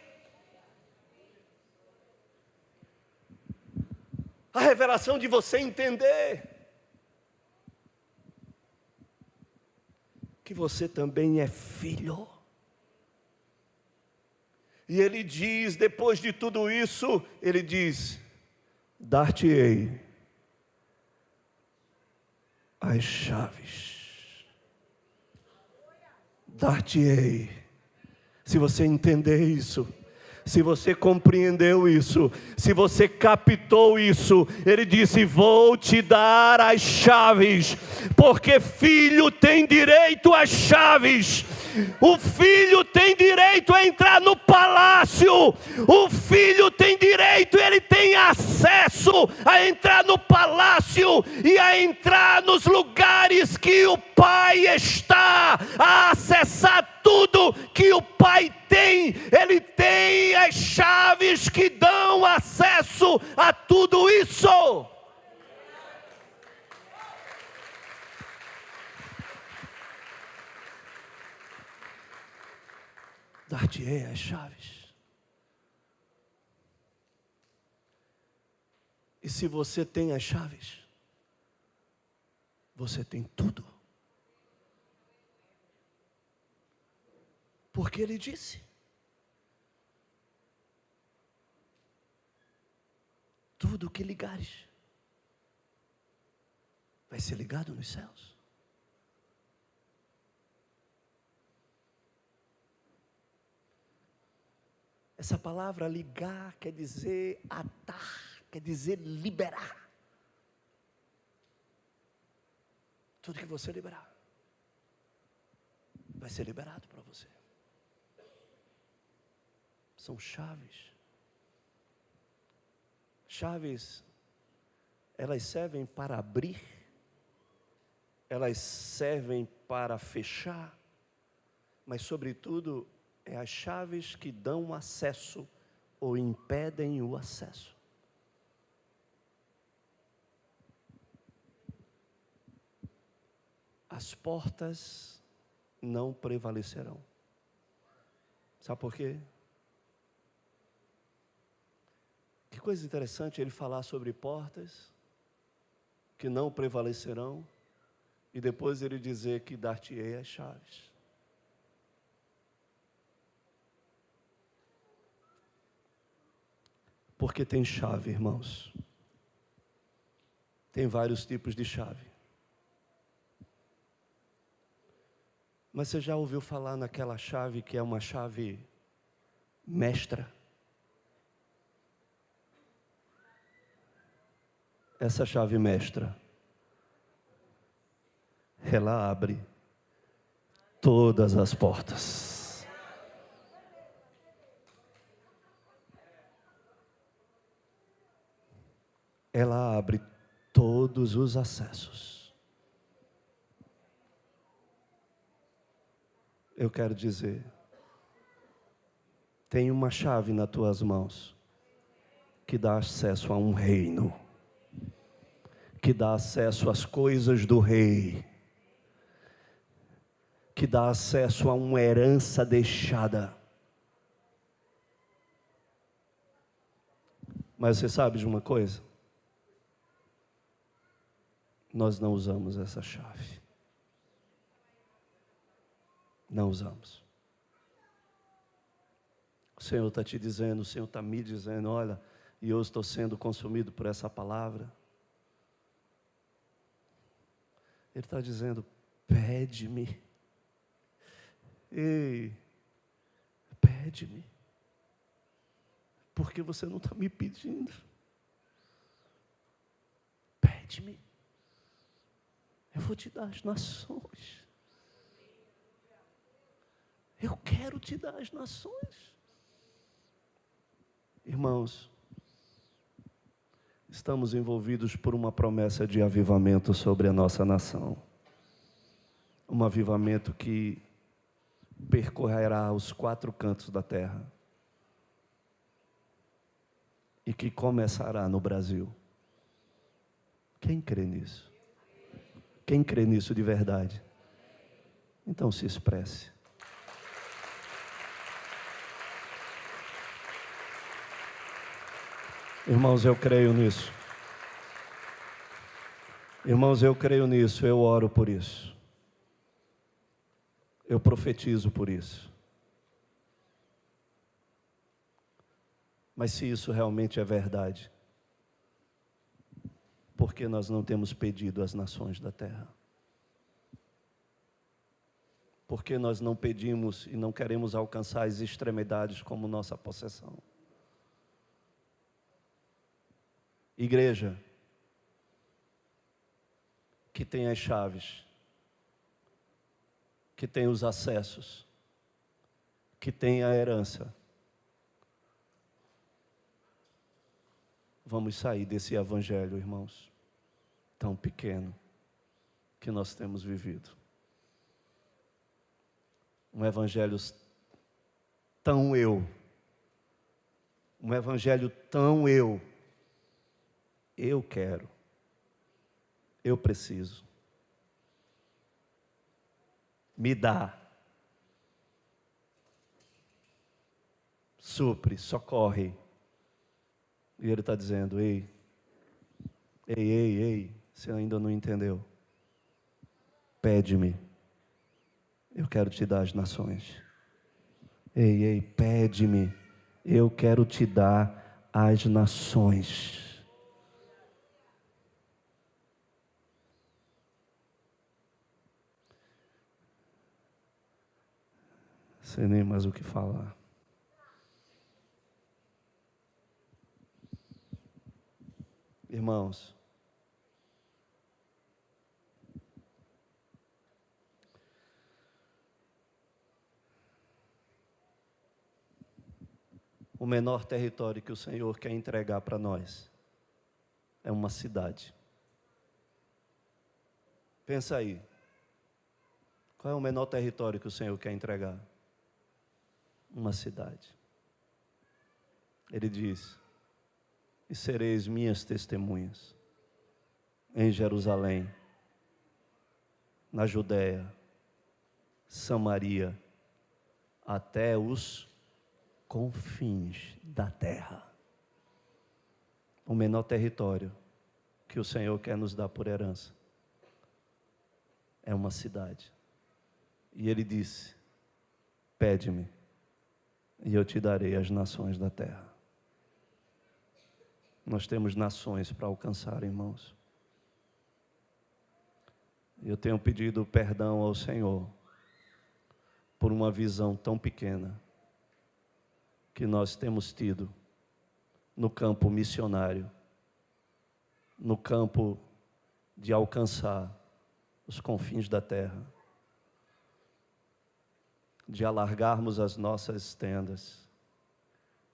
A revelação de você entender que você também é filho. E ele diz, depois de tudo isso, ele diz: dar-te-ei as chaves. Dar-te-ei. Se você entender isso, se você compreendeu isso, se você captou isso, ele disse: vou te dar as chaves, porque filho tem direito às chaves. O filho tem direito a entrar no palácio. O filho tem direito, ele tem acesso a entrar no palácio e a entrar nos lugares que o Pai está, a acessar tudo que o Pai tem. Ele tem as chaves que dão acesso a tudo isso. Dar-te-ei as chaves. E se você tem as chaves, você tem tudo. Porque ele disse: tudo que ligares vai ser ligado nos céus. Essa palavra ligar quer dizer atar, quer dizer liberar. Tudo que você liberar vai ser liberado para você. São chaves. Chaves, elas servem para abrir, elas servem para fechar, mas sobretudo é as chaves que dão acesso ou impedem o acesso. As portas não prevalecerão. Sabe por quê? Que coisa interessante ele falar sobre portas que não prevalecerão e depois ele dizer que dar-te-ei as chaves. Porque tem chave, irmãos. Tem vários tipos de chave. Mas você já ouviu falar naquela chave que é uma chave mestra? Essa chave mestra, ela abre todas as portas. Ela abre todos os acessos. Eu quero dizer, tem uma chave nas tuas mãos que dá acesso a um reino, que dá acesso às coisas do rei, que dá acesso a uma herança deixada. Mas você sabe de uma coisa? Nós não usamos essa chave. Não usamos. O Senhor está te dizendo, o Senhor está me dizendo, olha, e eu estou sendo consumido por essa palavra. Ele está dizendo, pede-me. Ei, pede-me. Porque você não está me pedindo. Pede-me. Eu vou te dar as nações. Eu quero te dar as nações. Irmãos, estamos envolvidos por uma promessa de avivamento sobre a nossa nação. Um avivamento que percorrerá os 4 cantos da terra. E que começará no Brasil. Quem crê nisso? Quem crê nisso de verdade? Então se expresse. Irmãos, eu creio nisso. Irmãos, eu creio nisso, eu oro por isso. Eu profetizo por isso. Mas se isso realmente é verdade, por que nós não temos pedido às nações da terra? Por que nós não pedimos e não queremos alcançar as extremidades como nossa possessão? Igreja que tem as chaves, que tem os acessos, que tem a herança. Vamos sair desse evangelho, irmãos, tão pequeno que nós temos vivido. Um evangelho tão eu. Um evangelho tão eu. Eu quero. Eu preciso. Me dá. Supre, socorre. E ele está dizendo, ei, você ainda não entendeu. Pede-me. Eu quero te dar as nações. Ei, pede-me. Eu quero te dar as nações. Sem nem mais o que falar. Irmãos, o menor território que o Senhor quer entregar para nós é uma cidade. Pensa aí. Qual é o menor território que o Senhor quer entregar? Uma cidade. Ele diz, e sereis minhas testemunhas em Jerusalém, na Judéia, Samaria, até os confins da terra. O menor território que o Senhor quer nos dar por herança é uma cidade. E ele disse: pede-me, e eu te darei as nações da terra. Nós temos nações para alcançar, irmãos. Eu tenho pedido perdão ao Senhor por uma visão tão pequena que nós temos tido no campo missionário, no campo de alcançar os confins da terra, de alargarmos as nossas tendas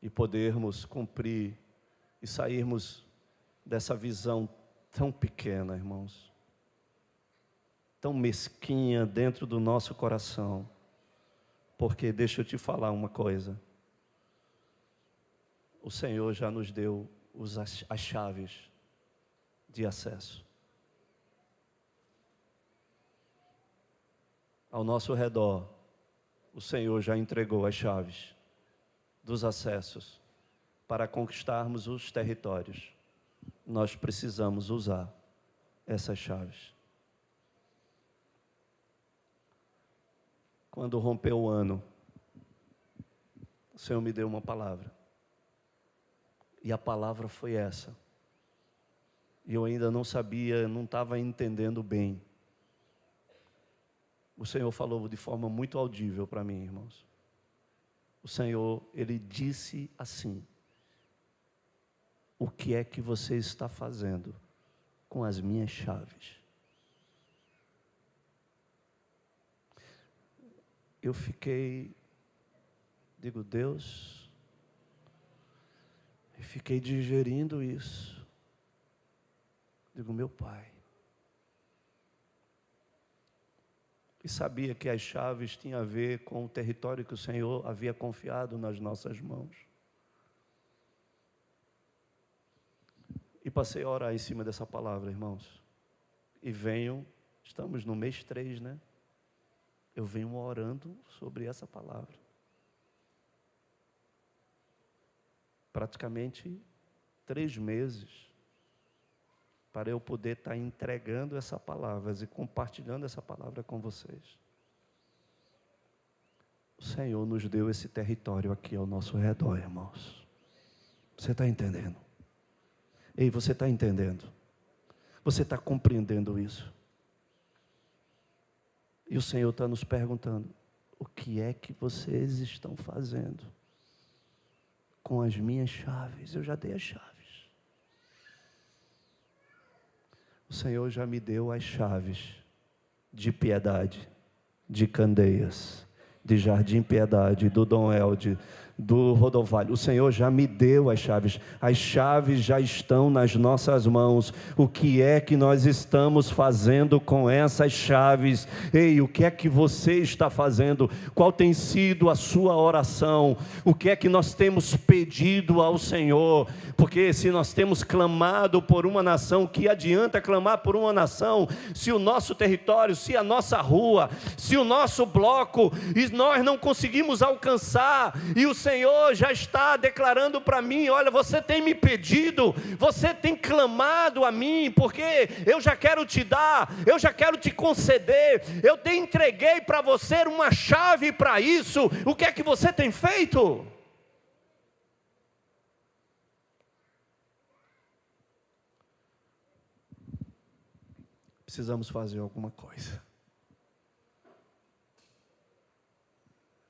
e podermos cumprir e sairmos dessa visão tão pequena, irmãos, tão mesquinha dentro do nosso coração. Porque deixa eu te falar uma coisa, o Senhor já nos deu as chaves de acesso. Ao nosso redor, o Senhor já entregou as chaves dos acessos para conquistarmos os territórios. Nós precisamos usar essas chaves. Quando rompeu o ano, o Senhor me deu uma palavra. E a palavra foi essa. E eu ainda não sabia, não estava entendendo bem. O Senhor falou de forma muito audível para mim, irmãos. O Senhor, Ele disse assim: o que é que você está fazendo com as minhas chaves? Eu fiquei, digo, Deus, e fiquei digerindo isso. Digo, meu Pai. E sabia que as chaves tinham a ver com o território que o Senhor havia confiado nas nossas mãos. E passei a orar em cima dessa palavra, irmãos. E estamos no mês 3, né? Eu venho orando sobre essa palavra. Praticamente 3 meses para eu poder estar entregando essa palavra e compartilhando essa palavra com vocês. O Senhor nos deu esse território aqui ao nosso redor, irmãos. Você está entendendo? Ei, você está entendendo? Você está compreendendo isso? E o Senhor está nos perguntando: o que é que vocês estão fazendo com as minhas chaves? Eu já dei as chaves. O Senhor já me deu as chaves de Piedade, de Candeias, de Jardim Piedade, do Dom Elde, do Rodovalho. O Senhor já me deu as chaves já estão nas nossas mãos. O que é que nós estamos fazendo com essas chaves? Ei, o que é que você está fazendo? Qual tem sido a sua oração? O que é que nós temos pedido ao Senhor? Porque se nós temos clamado por uma nação, que adianta clamar por uma nação, se o nosso território, se a nossa rua, se o nosso bloco, e nós não conseguimos alcançar, e o Senhor já está declarando para mim: olha, você tem me pedido, você tem clamado a mim, porque eu já quero te dar, eu já quero te conceder, eu te entreguei para você uma chave para isso. O que é que você tem feito? Precisamos fazer alguma coisa.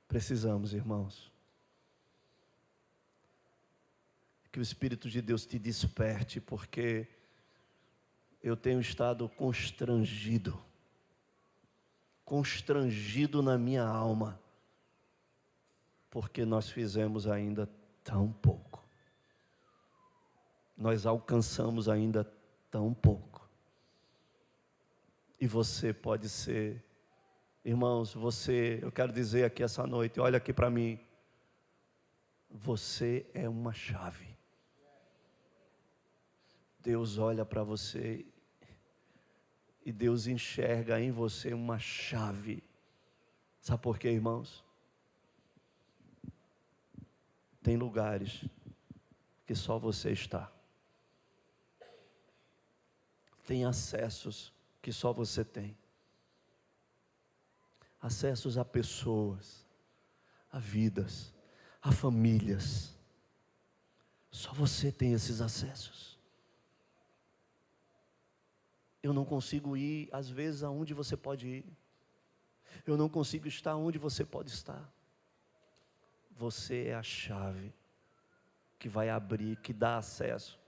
Precisamos, irmãos. Que o Espírito de Deus te desperte, porque eu tenho estado constrangido na minha alma, porque nós fizemos ainda tão pouco, nós alcançamos ainda tão pouco. E você pode ser, irmãos, eu quero dizer aqui essa noite, olha aqui para mim, você é uma chave. Deus olha para você e Deus enxerga em você uma chave. Sabe por quê, irmãos? Tem lugares que só você está. Tem acessos que só você tem. acessos a pessoas, a vidas, a famílias. Só você tem esses acessos. Eu não consigo ir, às vezes, aonde você pode ir. Eu não consigo estar onde você pode estar. Você é a chave que vai abrir, que dá acesso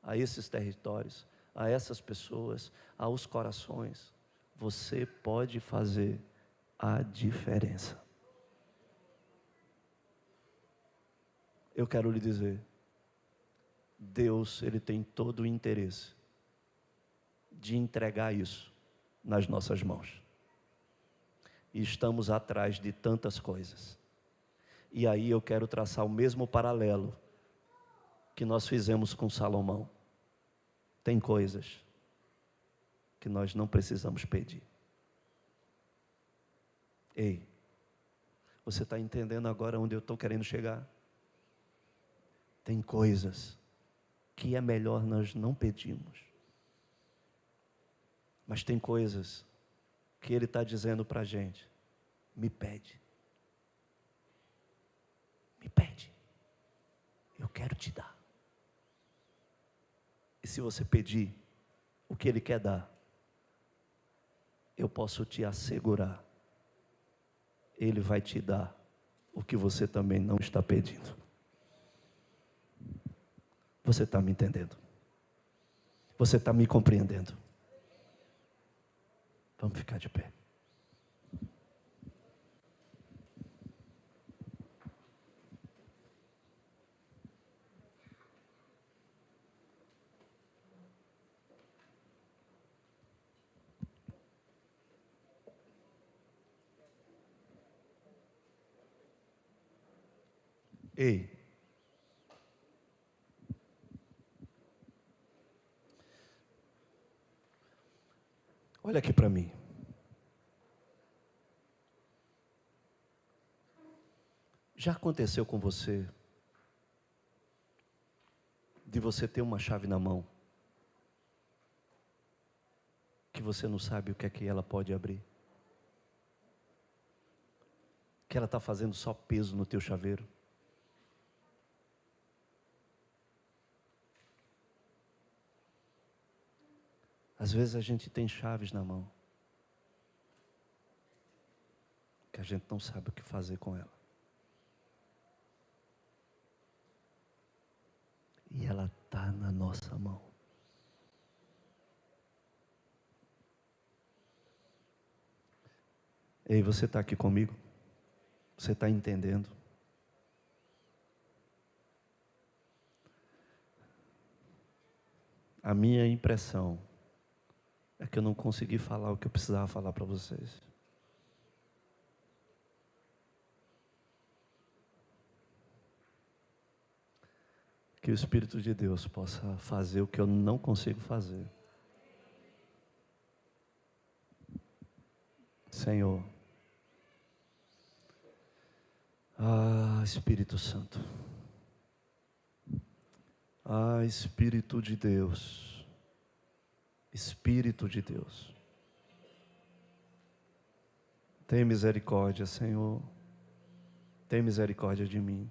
a esses territórios, a essas pessoas, aos corações. Você pode fazer a diferença. Eu quero lhe dizer, Deus, Ele tem todo o interesse de entregar isso nas nossas mãos. E estamos atrás de tantas coisas. E aí eu quero traçar o mesmo paralelo que nós fizemos com Salomão. Tem coisas que nós não precisamos pedir. Ei, você está entendendo agora onde eu estou querendo chegar? Tem coisas que é melhor nós não pedirmos. Mas tem coisas que Ele está dizendo para a gente: me pede. Me pede. Eu quero te dar. E se você pedir o que Ele quer dar, eu posso te assegurar, Ele vai te dar o que você também não está pedindo. Você está me entendendo? Você está me compreendendo? Vamos ficar de pé. Ei, olha aqui para mim. Já aconteceu com você de você ter uma chave na mão que você não sabe o que é que ela pode abrir? Que ela está fazendo só peso no teu chaveiro? Às vezes a gente tem chaves na mão que a gente não sabe o que fazer com ela. E ela está na nossa mão. Ei, você está aqui comigo? Você está entendendo? A minha impressão é que eu não consegui falar o que eu precisava falar para vocês. Que o Espírito de Deus possa fazer o que eu não consigo fazer. Senhor. Ah, Espírito Santo. Ah, Espírito de Deus. Espírito de Deus. Tem misericórdia, Senhor. Tem misericórdia de mim.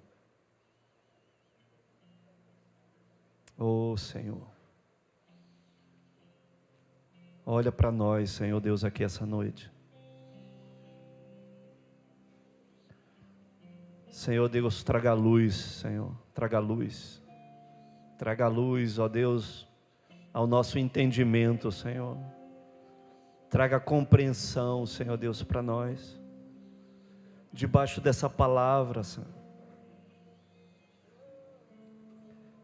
Oh, Senhor. Olha para nós, Senhor Deus, aqui essa noite. Senhor Deus, traga luz, Senhor. Traga luz. Traga luz, ó Deus, ao nosso entendimento, Senhor. Traga compreensão, Senhor Deus, para nós. Debaixo dessa palavra, Senhor.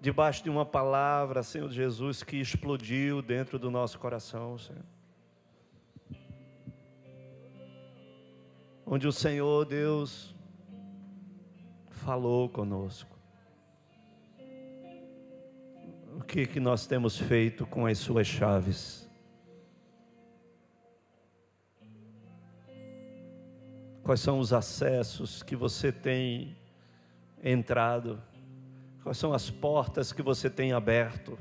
Debaixo de uma palavra, Senhor Jesus, que explodiu dentro do nosso coração, Senhor. Onde o Senhor, Deus, falou conosco. O que nós temos feito com as suas chaves? Quais são os acessos que você tem entrado? Quais são as portas que você tem aberto?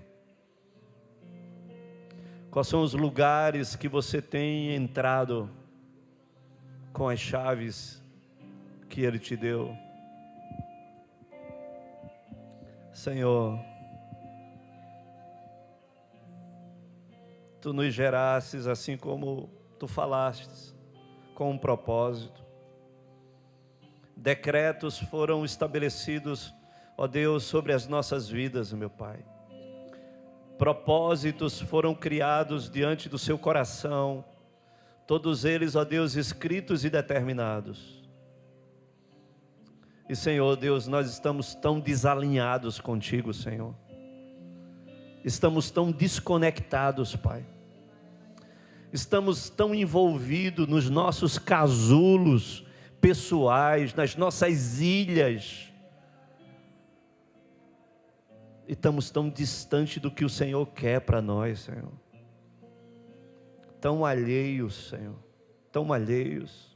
Quais são os lugares que você tem entrado? com as chaves que Ele te deu. Senhor, Tu nos gerastes assim como Tu falastes, com um propósito. Decretos foram estabelecidos, ó Deus, sobre as nossas vidas, meu Pai. Propósitos foram criados diante do Seu coração, todos eles, ó Deus, escritos e determinados. E Senhor Deus, nós estamos tão desalinhados contigo, Senhor. Estamos tão desconectados, Pai. Estamos tão envolvidos nos nossos casulos pessoais, nas nossas ilhas. E estamos tão distante do que o Senhor quer para nós, Senhor. Tão alheios, Senhor. Tão alheios.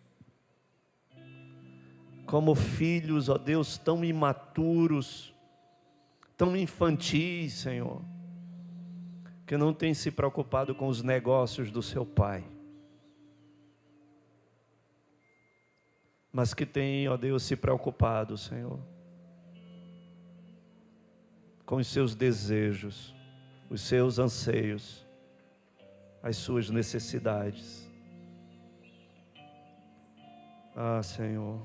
Como filhos, ó Deus, tão imaturos, tão infantis, Senhor, que não tem se preocupado com os negócios do seu Pai, mas que tem, ó Deus, se preocupado, Senhor, com os seus desejos, os seus anseios, as suas necessidades. Ah, Senhor,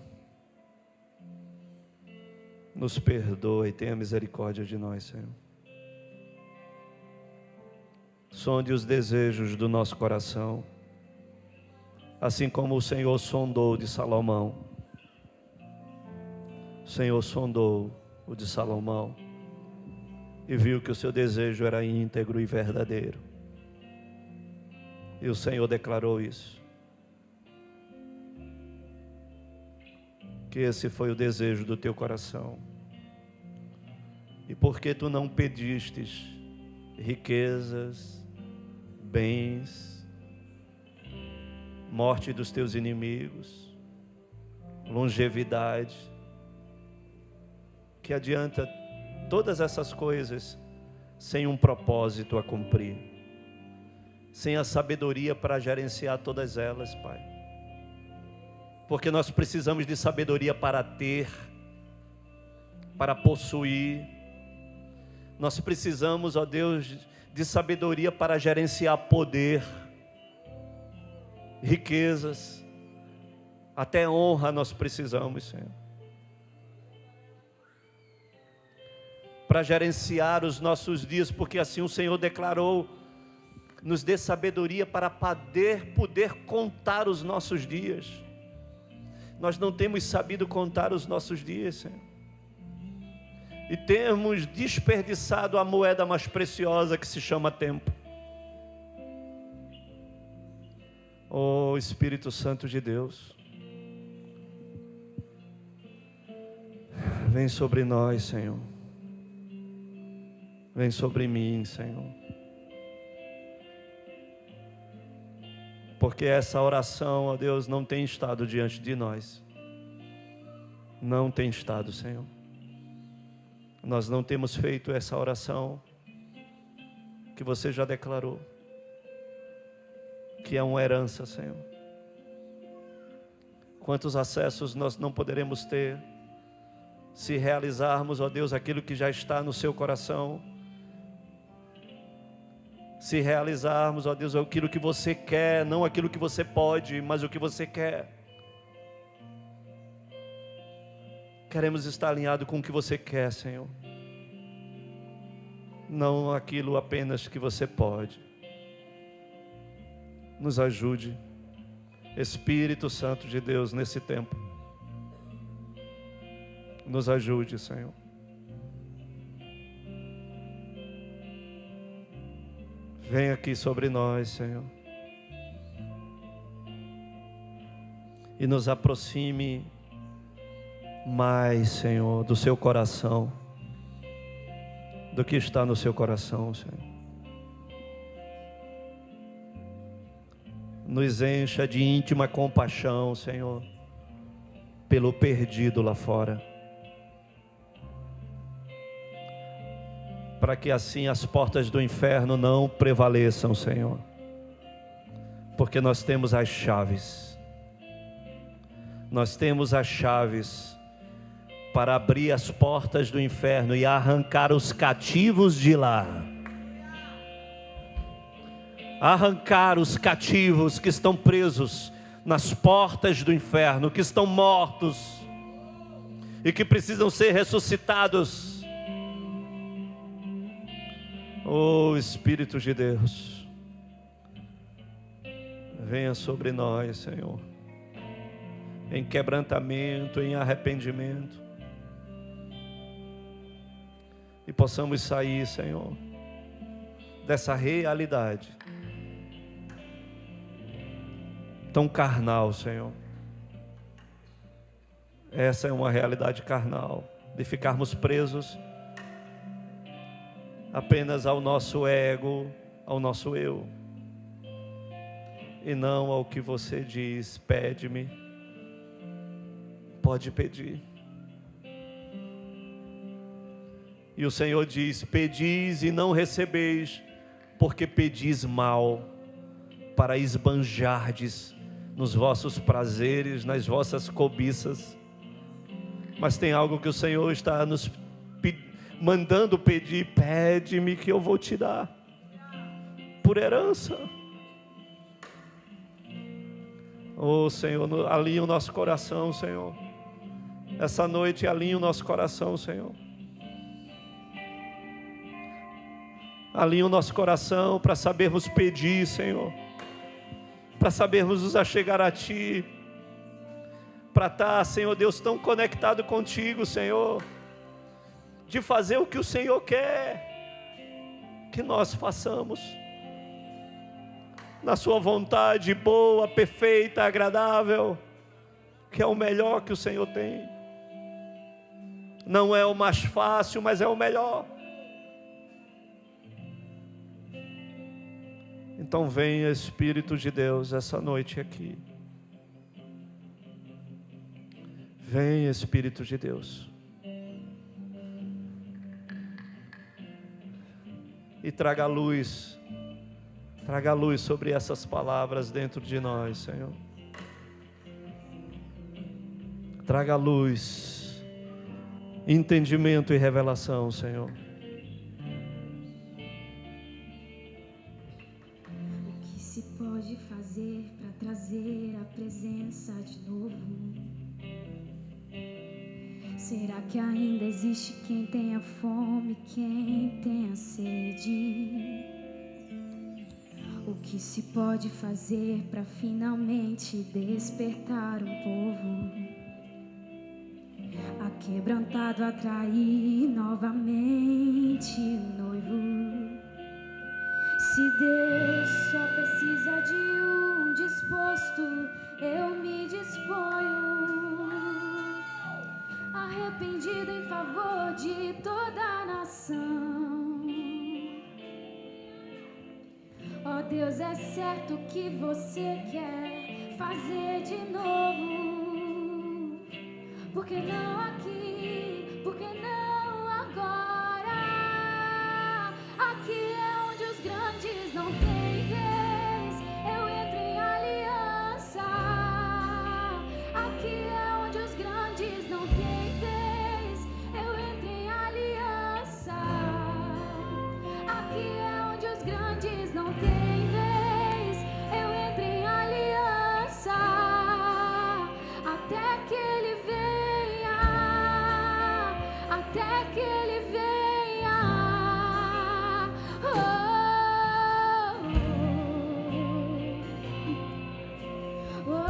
nos perdoe e tenha misericórdia de nós, Senhor. Sonde os desejos do nosso coração, assim como o Senhor sondou de Salomão. O Senhor sondou o de Salomão e viu que o seu desejo era íntegro e verdadeiro. E o Senhor declarou isso. Que esse foi o desejo do teu coração. E porque tu não pedistes riquezas, bens, morte dos teus inimigos, longevidade, que adianta todas essas coisas sem um propósito a cumprir, sem a sabedoria para gerenciar todas elas, Pai. Porque nós precisamos de sabedoria para ter, para possuir. Nós precisamos, ó Deus, de sabedoria para gerenciar poder, riquezas, até honra nós precisamos, Senhor. Para gerenciar os nossos dias, porque assim o Senhor declarou, nos dê sabedoria para poder contar os nossos dias. Nós não temos sabido contar os nossos dias, Senhor. E temos desperdiçado a moeda mais preciosa que se chama tempo. Oh Espírito Santo de Deus, vem sobre nós, Senhor. Vem sobre mim, Senhor. Porque essa oração, ó Deus, não tem estado diante de nós. Não tem estado, Senhor. Nós não temos feito essa oração que você já declarou, que é uma herança, Senhor. Quantos acessos nós não poderemos ter se realizarmos, ó Deus, aquilo que já está no seu coração. Se realizarmos, ó Deus, aquilo que você quer, não aquilo que você pode, mas o que você quer. Queremos estar alinhado com o que você quer, Senhor. Não aquilo apenas que você pode. Nos ajude, Espírito Santo de Deus, nesse tempo. Nos ajude, Senhor. Vem aqui sobre nós, Senhor. E nos aproxime mais, Senhor, do seu coração, do que está no seu coração, Senhor. Nos encha de íntima compaixão, Senhor, pelo perdido lá fora. Para que assim as portas do inferno não prevaleçam, Senhor. Porque nós temos as chaves. Nós temos as chaves para abrir as portas do inferno e arrancar os cativos de lá. Arrancar os cativos que estão presos nas portas do inferno, que estão mortos e que precisam ser ressuscitados. Oh Espírito de Deus, venha sobre nós, Senhor, em quebrantamento, em arrependimento, e possamos sair, Senhor, dessa realidade tão carnal, Senhor. Essa é uma realidade carnal, de ficarmos presos apenas ao nosso ego, ao nosso eu, e não ao que você diz: pede-me. Pode pedir. E o Senhor diz: pedis e não recebeis, porque pedis mal, para esbanjardes nos vossos prazeres, nas vossas cobiças. Mas tem algo que o Senhor está nos mandando pedir: pede-me que eu vou te dar, por herança. Oh Senhor, alinha o nosso coração, Senhor. Essa noite alinha o nosso coração, Senhor. Alinha o nosso coração para sabermos pedir, Senhor, para sabermos nos achegar a Ti, para estar, Senhor Deus, tão conectado contigo, Senhor, de fazer o que o Senhor quer que nós façamos, na sua vontade boa, perfeita, agradável, que é o melhor que o Senhor tem. Não é o mais fácil, mas é o melhor. Então venha, Espírito de Deus, essa noite aqui. Venha, Espírito de Deus, e traga luz sobre essas palavras dentro de nós, Senhor. Traga luz, entendimento e revelação, Senhor. O que se pode fazer para trazer a presença de novo? Será que ainda existe quem tenha fome, quem tenha sede? O que se pode fazer para finalmente despertar um povo aquebrantado, atrair novamente o noivo? Se Deus só precisa de um disposto, eu me disponho, arrependido em favor de toda a nação. Ó Deus, é certo que você quer fazer de novo. Por que não aqui? Por que não agora? Aqui é onde os grandes não têm vez. Eu entro em aliança. Aqui é onde os grandes não têm vez. Eu entro em aliança. Aqui é onde os grandes não têm vez. Eu entro em aliança. Até que Ele venha. Até que Ele venha. Oh, oh, oh.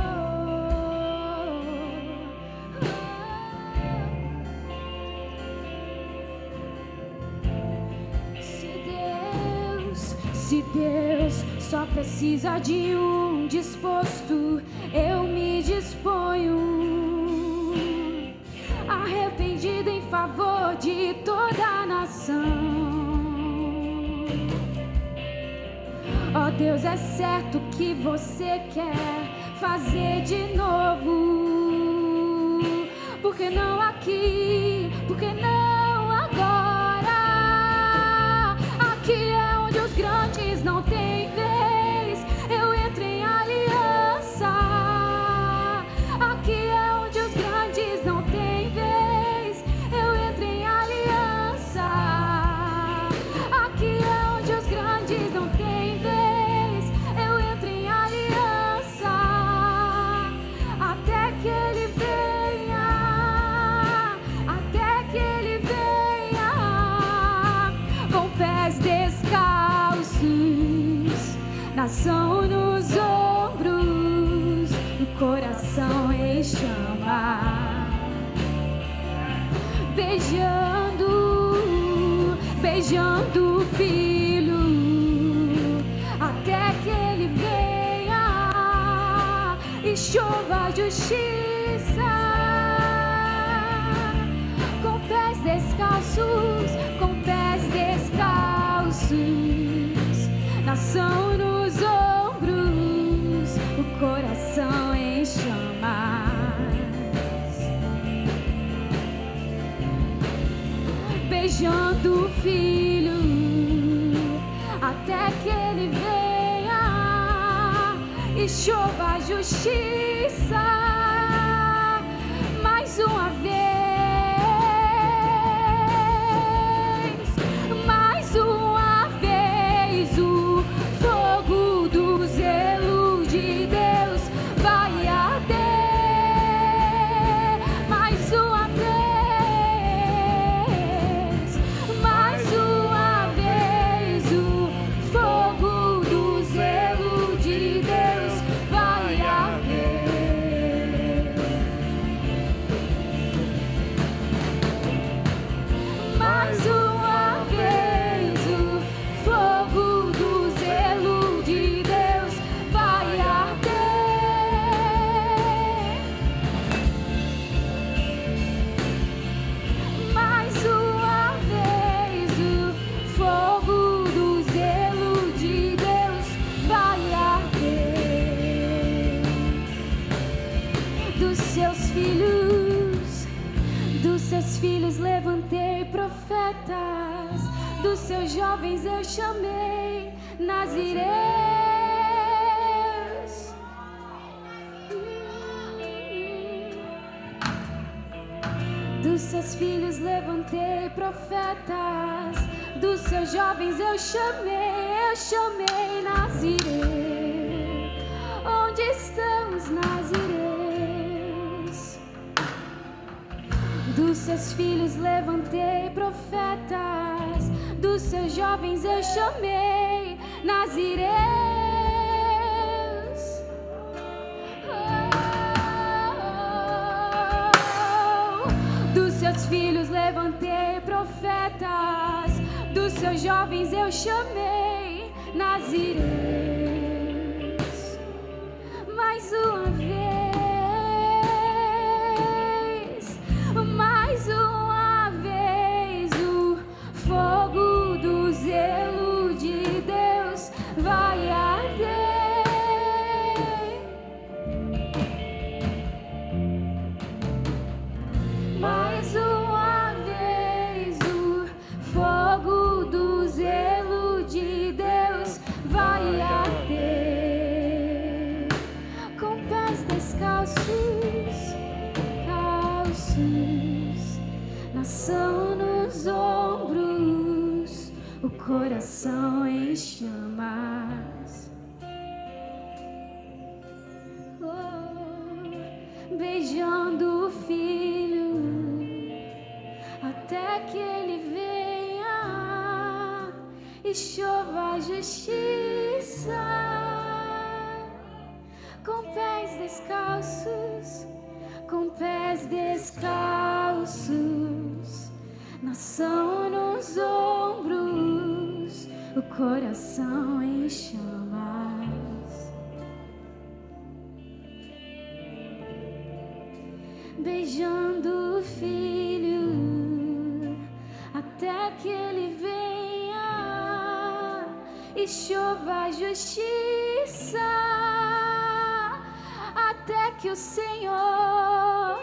Se Deus só precisa de um disposto, eu me disponho, arrependido em favor de toda a nação. Ó Deus, é certo que você quer fazer de novo. Por que não aqui? Por que não agora? Aqui é onde os grandes não têm vez. Eu entro em aliança. Aqui é nação nos ombros, o coração em chama, beijando o Filho, até que Ele venha e chova a justiça. Com pés descalços, nação nos ombros, o coração em chamas, beijando o Filho, até que Ele venha e chova a justiça. Mais uma vez, o fogo do zelo de Deus vai arder. Mais uma vez, o fogo do zelo de Deus vai arder. Mais uma vez, o fogo do zelo de Deus vai arder. Mais uma vez, o fogo do zelo de Deus vai arder. Dos seus filhos levantei profetas, dos seus jovens eu chamei nazireus. Dos seus filhos levantei profetas, dos seus jovens eu chamei nazireus. Onde estão os nazireus? Dos seus filhos levantei profetas, dos seus jovens eu chamei nazireus. Dos seus filhos levantei profetas, dos seus jovens eu chamei nazireus. Mais uma vez, o fogo do zelo de Deus vai arder. Mais uma vez, o fogo do zelo de Deus vai arder. Com pés descalços, nação nos ombros, o coração em chamas, beijando o Filho, até que Ele venha e chova a justiça. Com pés descalços, nação nos ombros, o coração em chamas, beijando o Filho, até que Ele venha e chova a justiça. Até que o Senhor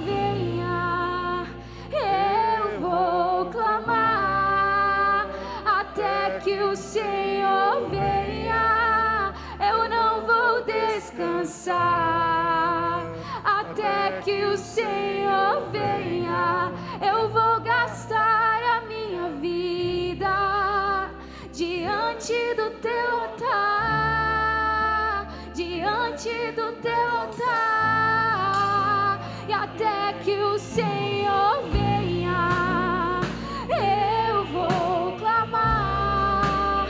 venha, eu vou clamar. Até que o Senhor venha, eu não vou descansar. Até que o Senhor venha, eu vou gastar a minha vida diante do teu altar, diante do teu altar. E até que o Senhor venha, eu vou clamar.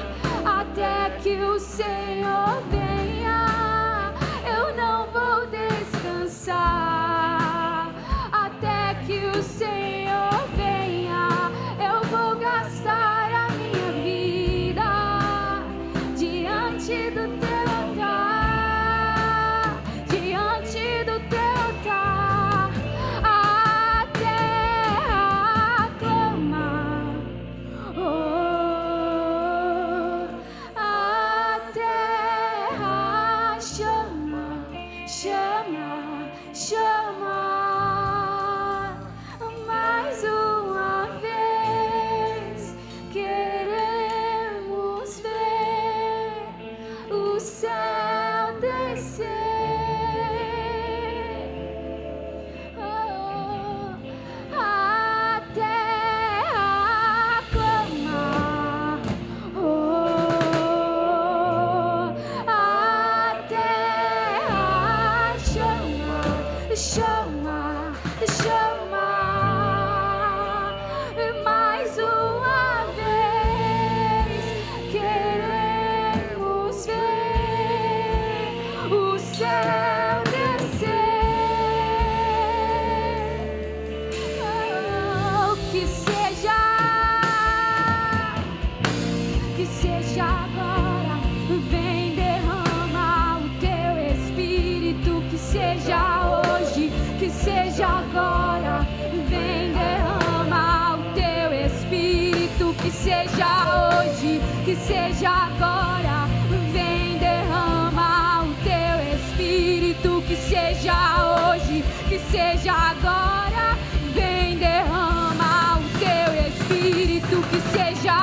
chama, chama. Mais uma vez queremos ver o céu descer. Oh, que seja agora, vem derrama o teu Espírito, que seja hoje, que seja agora, vem derrama o teu Espírito, que seja hoje, que seja agora, vem derrama o teu Espírito, que seja hoje, que seja agora, vem derrama o teu Espírito, que seja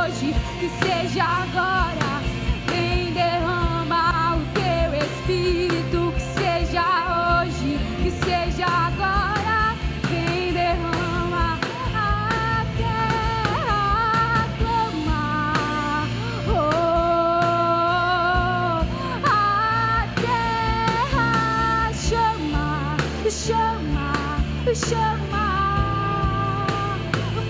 hoje, que seja agora, vem derrama o teu Espírito, que seja hoje, que seja agora, vem derrama. A terra clama, oh, a terra chama, chama, chama.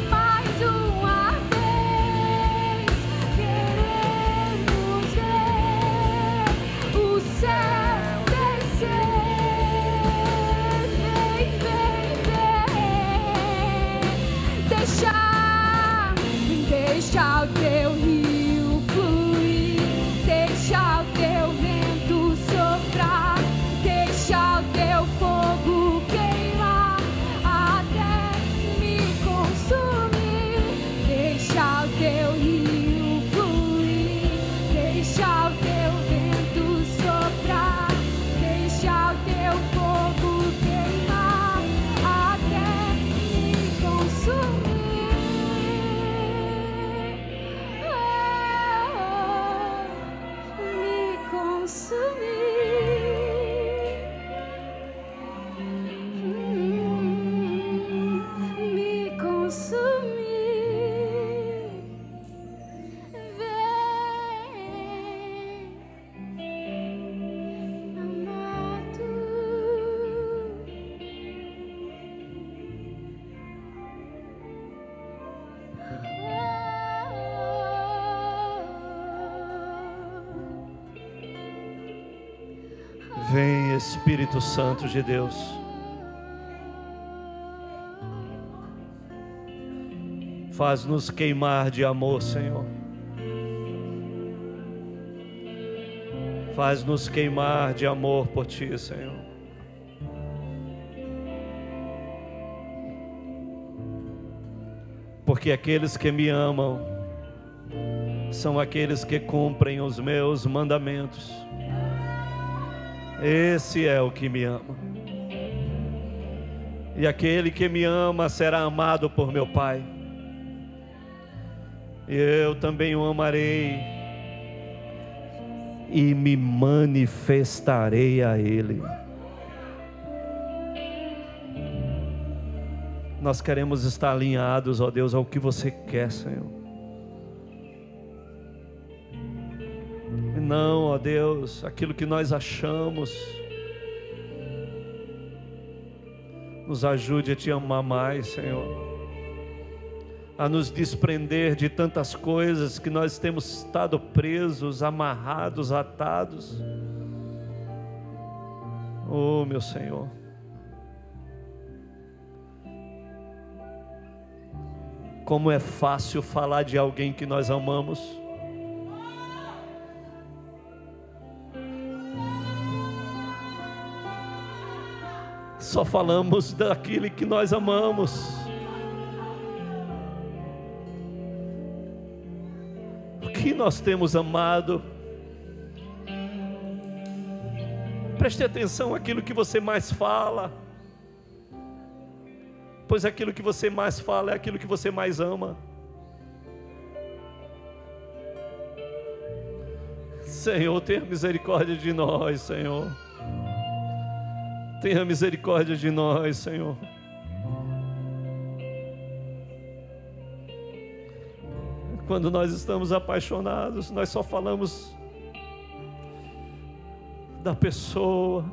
Mais uma vez queremos ver o céu descer. Vem, vem, vem. Deixa o teu rio fluir, deixa o teu vento soprar, deixa o teu fogo queimar até me consumir. Deixa o teu rio fluir, deixa o teu vento soprar, deixa o teu fogo queimar até me consumir. Me consumir. Me consumir. Vem, amado. Vem, Espírito Santo de Deus. Faz-nos queimar de amor, Senhor. Faz-nos queimar de amor por Ti, Senhor. Porque aqueles que me amam são aqueles que cumprem os meus mandamentos. Esse é o que me ama. E aquele que me ama será amado por meu Pai. E eu também o amarei e me manifestarei a Ele. Nós queremos estar alinhados, ó Deus, ao que você quer, Senhor. E não, ó Deus, aquilo que nós achamos. Nos ajude a Te amar mais, Senhor. A nos desprender de tantas coisas que nós temos estado presos, amarrados, atados. Oh, meu Senhor. Como é fácil falar de alguém que nós amamos. Só falamos daquele que nós amamos. O que nós temos amado? Preste atenção àquilo que você mais fala, pois aquilo que você mais fala é aquilo que você mais ama. Senhor, tenha misericórdia de nós, Senhor. Tenha misericórdia de nós, Senhor. Quando nós estamos apaixonados, nós só falamos da pessoa.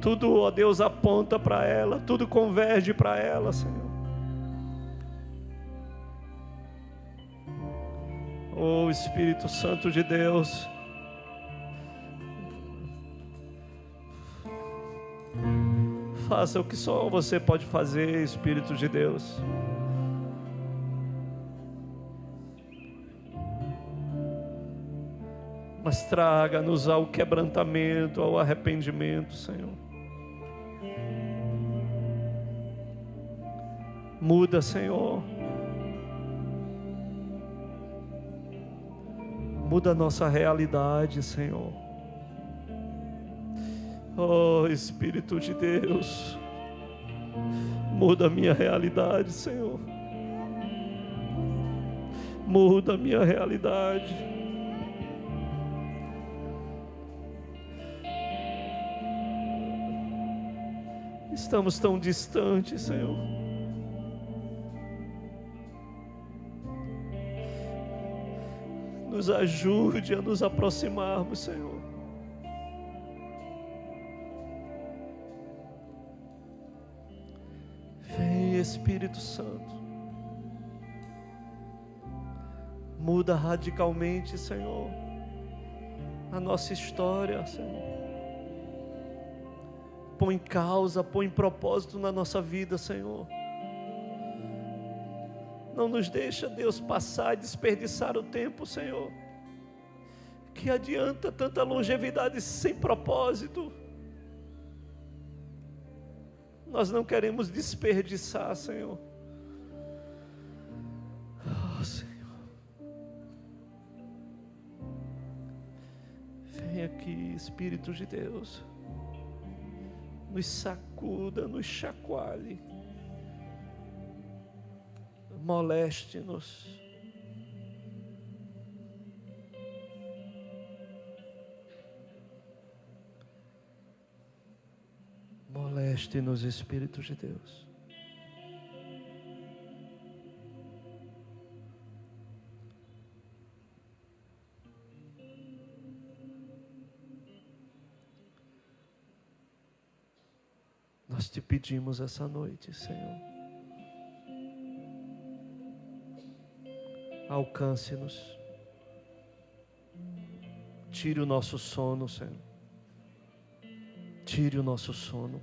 Tudo, ó Deus, aponta para ela, tudo converge para ela, Senhor. Oh, Espírito Santo de Deus, faça o que só você pode fazer, Espírito de Deus. Mas traga-nos ao quebrantamento, ao arrependimento, Senhor. Muda, Senhor. Muda a nossa realidade, Senhor. Oh, Espírito de Deus, muda a minha realidade, Senhor. Muda a minha realidade. Estamos tão distantes, Senhor. Nos ajude a nos aproximarmos, Senhor. Vem, Espírito Santo. Muda radicalmente, Senhor, a nossa história, Senhor. Põe causa, põe propósito na nossa vida, Senhor. Não nos deixa, Deus, passar e desperdiçar o tempo, Senhor. Que adianta tanta longevidade sem propósito? Nós não queremos desperdiçar, Senhor. Oh, Senhor. Vem aqui, Espírito de Deus. Nos sacuda, nos chacoalhe. Moleste-nos. Moleste-nos, Espírito de Deus. Nós te pedimos essa noite, Senhor. Alcance-nos. Tire o nosso sono, Senhor. Tire o nosso sono.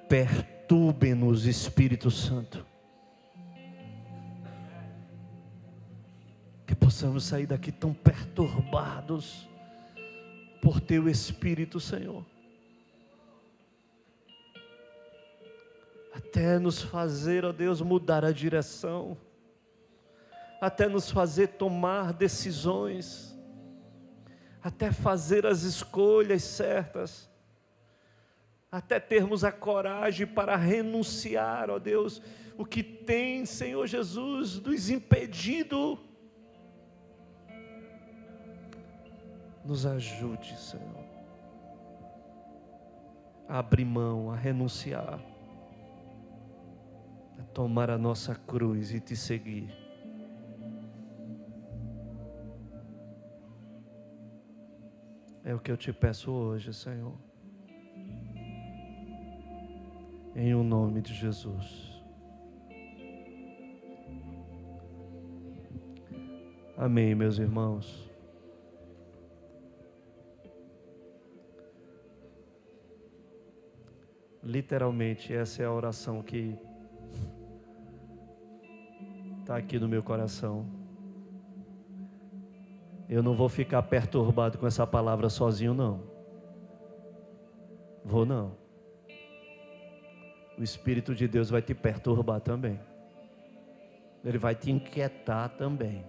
Perturbe-nos, Espírito Santo. Que possamos sair daqui tão perturbados por Teu Espírito, Senhor. Até nos fazer, ó Deus, mudar a direção. Até nos fazer tomar decisões. Até fazer as escolhas certas. Até termos a coragem para renunciar, ó Deus, o que tem, Senhor Jesus, nos impedido. Nos ajude, Senhor, a abrir mão, a renunciar, a tomar a nossa cruz e Te seguir. É o que eu Te peço hoje, Senhor, em o nome de Jesus. Amém, meus irmãos. Literalmente, essa é a oração que está aqui no meu coração. Eu não vou ficar perturbado com essa palavra sozinho, não. Vou não. O Espírito de Deus vai te perturbar também. Ele vai te inquietar também.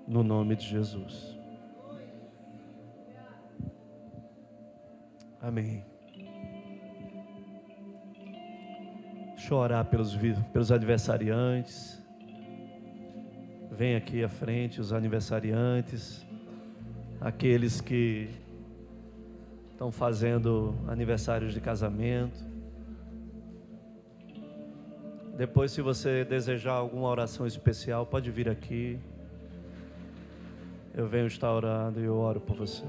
No nome de Jesus. Amém. Deixa eu orar pelos adversariantes. Vem aqui à frente os aniversariantes. Aqueles que estão fazendo aniversários de casamento. Depois, se você desejar alguma oração especial, pode vir aqui. Eu venho estar orando e eu oro por você.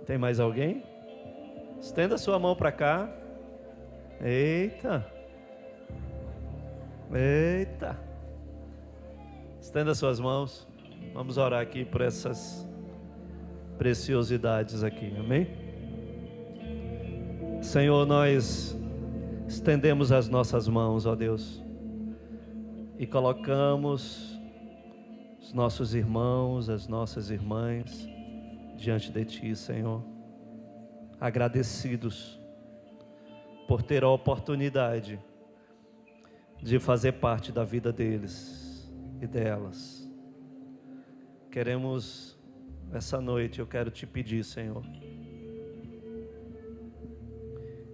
Tem mais alguém? Estenda sua mão para cá. Eita. Eita. Estenda suas mãos. Vamos orar aqui por essas preciosidades aqui. Amém? Senhor, nós estendemos as nossas mãos, ó Deus, e colocamos os nossos irmãos, as nossas irmãs diante de Ti, Senhor, agradecidos por ter a oportunidade de fazer parte da vida deles e delas. Queremos, essa noite, eu quero te pedir, Senhor,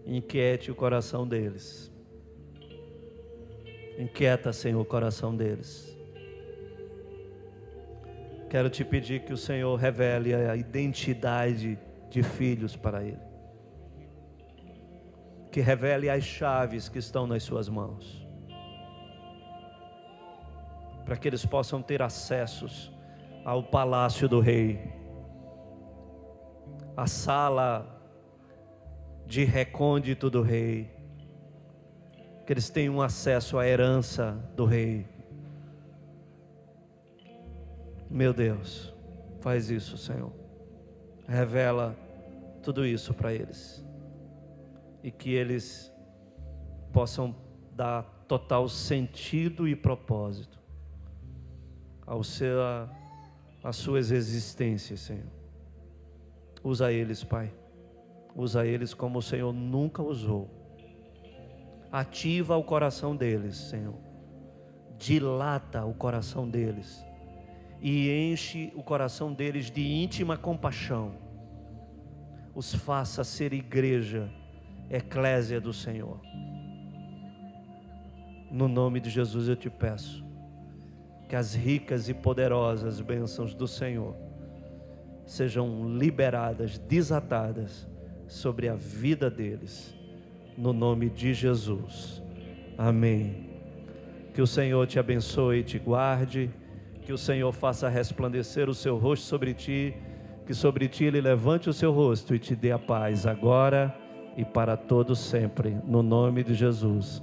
inquiete o coração deles. Inquieta, Senhor, o coração deles. Quero te pedir que o Senhor revele a identidade de filhos para ele. Que revele as chaves que estão nas suas mãos. Para que eles possam ter acessos ao palácio do rei. A sala de recôndito do rei, que eles tenham acesso à herança do rei. Meu Deus, faz isso, Senhor. Revela tudo isso para eles, e que eles possam dar total sentido e propósito às suas existências, Senhor. Usa eles, Pai. Usa eles como o Senhor nunca usou. Ativa o coração deles, Senhor. Dilata o coração deles. E enche o coração deles de íntima compaixão. Os faça ser igreja, eclésia do Senhor. No nome de Jesus eu te peço que as ricas e poderosas bênçãos do Senhor sejam liberadas, desatadas sobre a vida deles, no nome de Jesus. Amém. Que o Senhor te abençoe e te guarde, que o Senhor faça resplandecer o seu rosto sobre ti, que sobre ti Ele levante o seu rosto e te dê a paz, agora e para todos sempre, no nome de Jesus.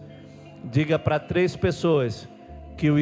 Diga para 3 pessoas que o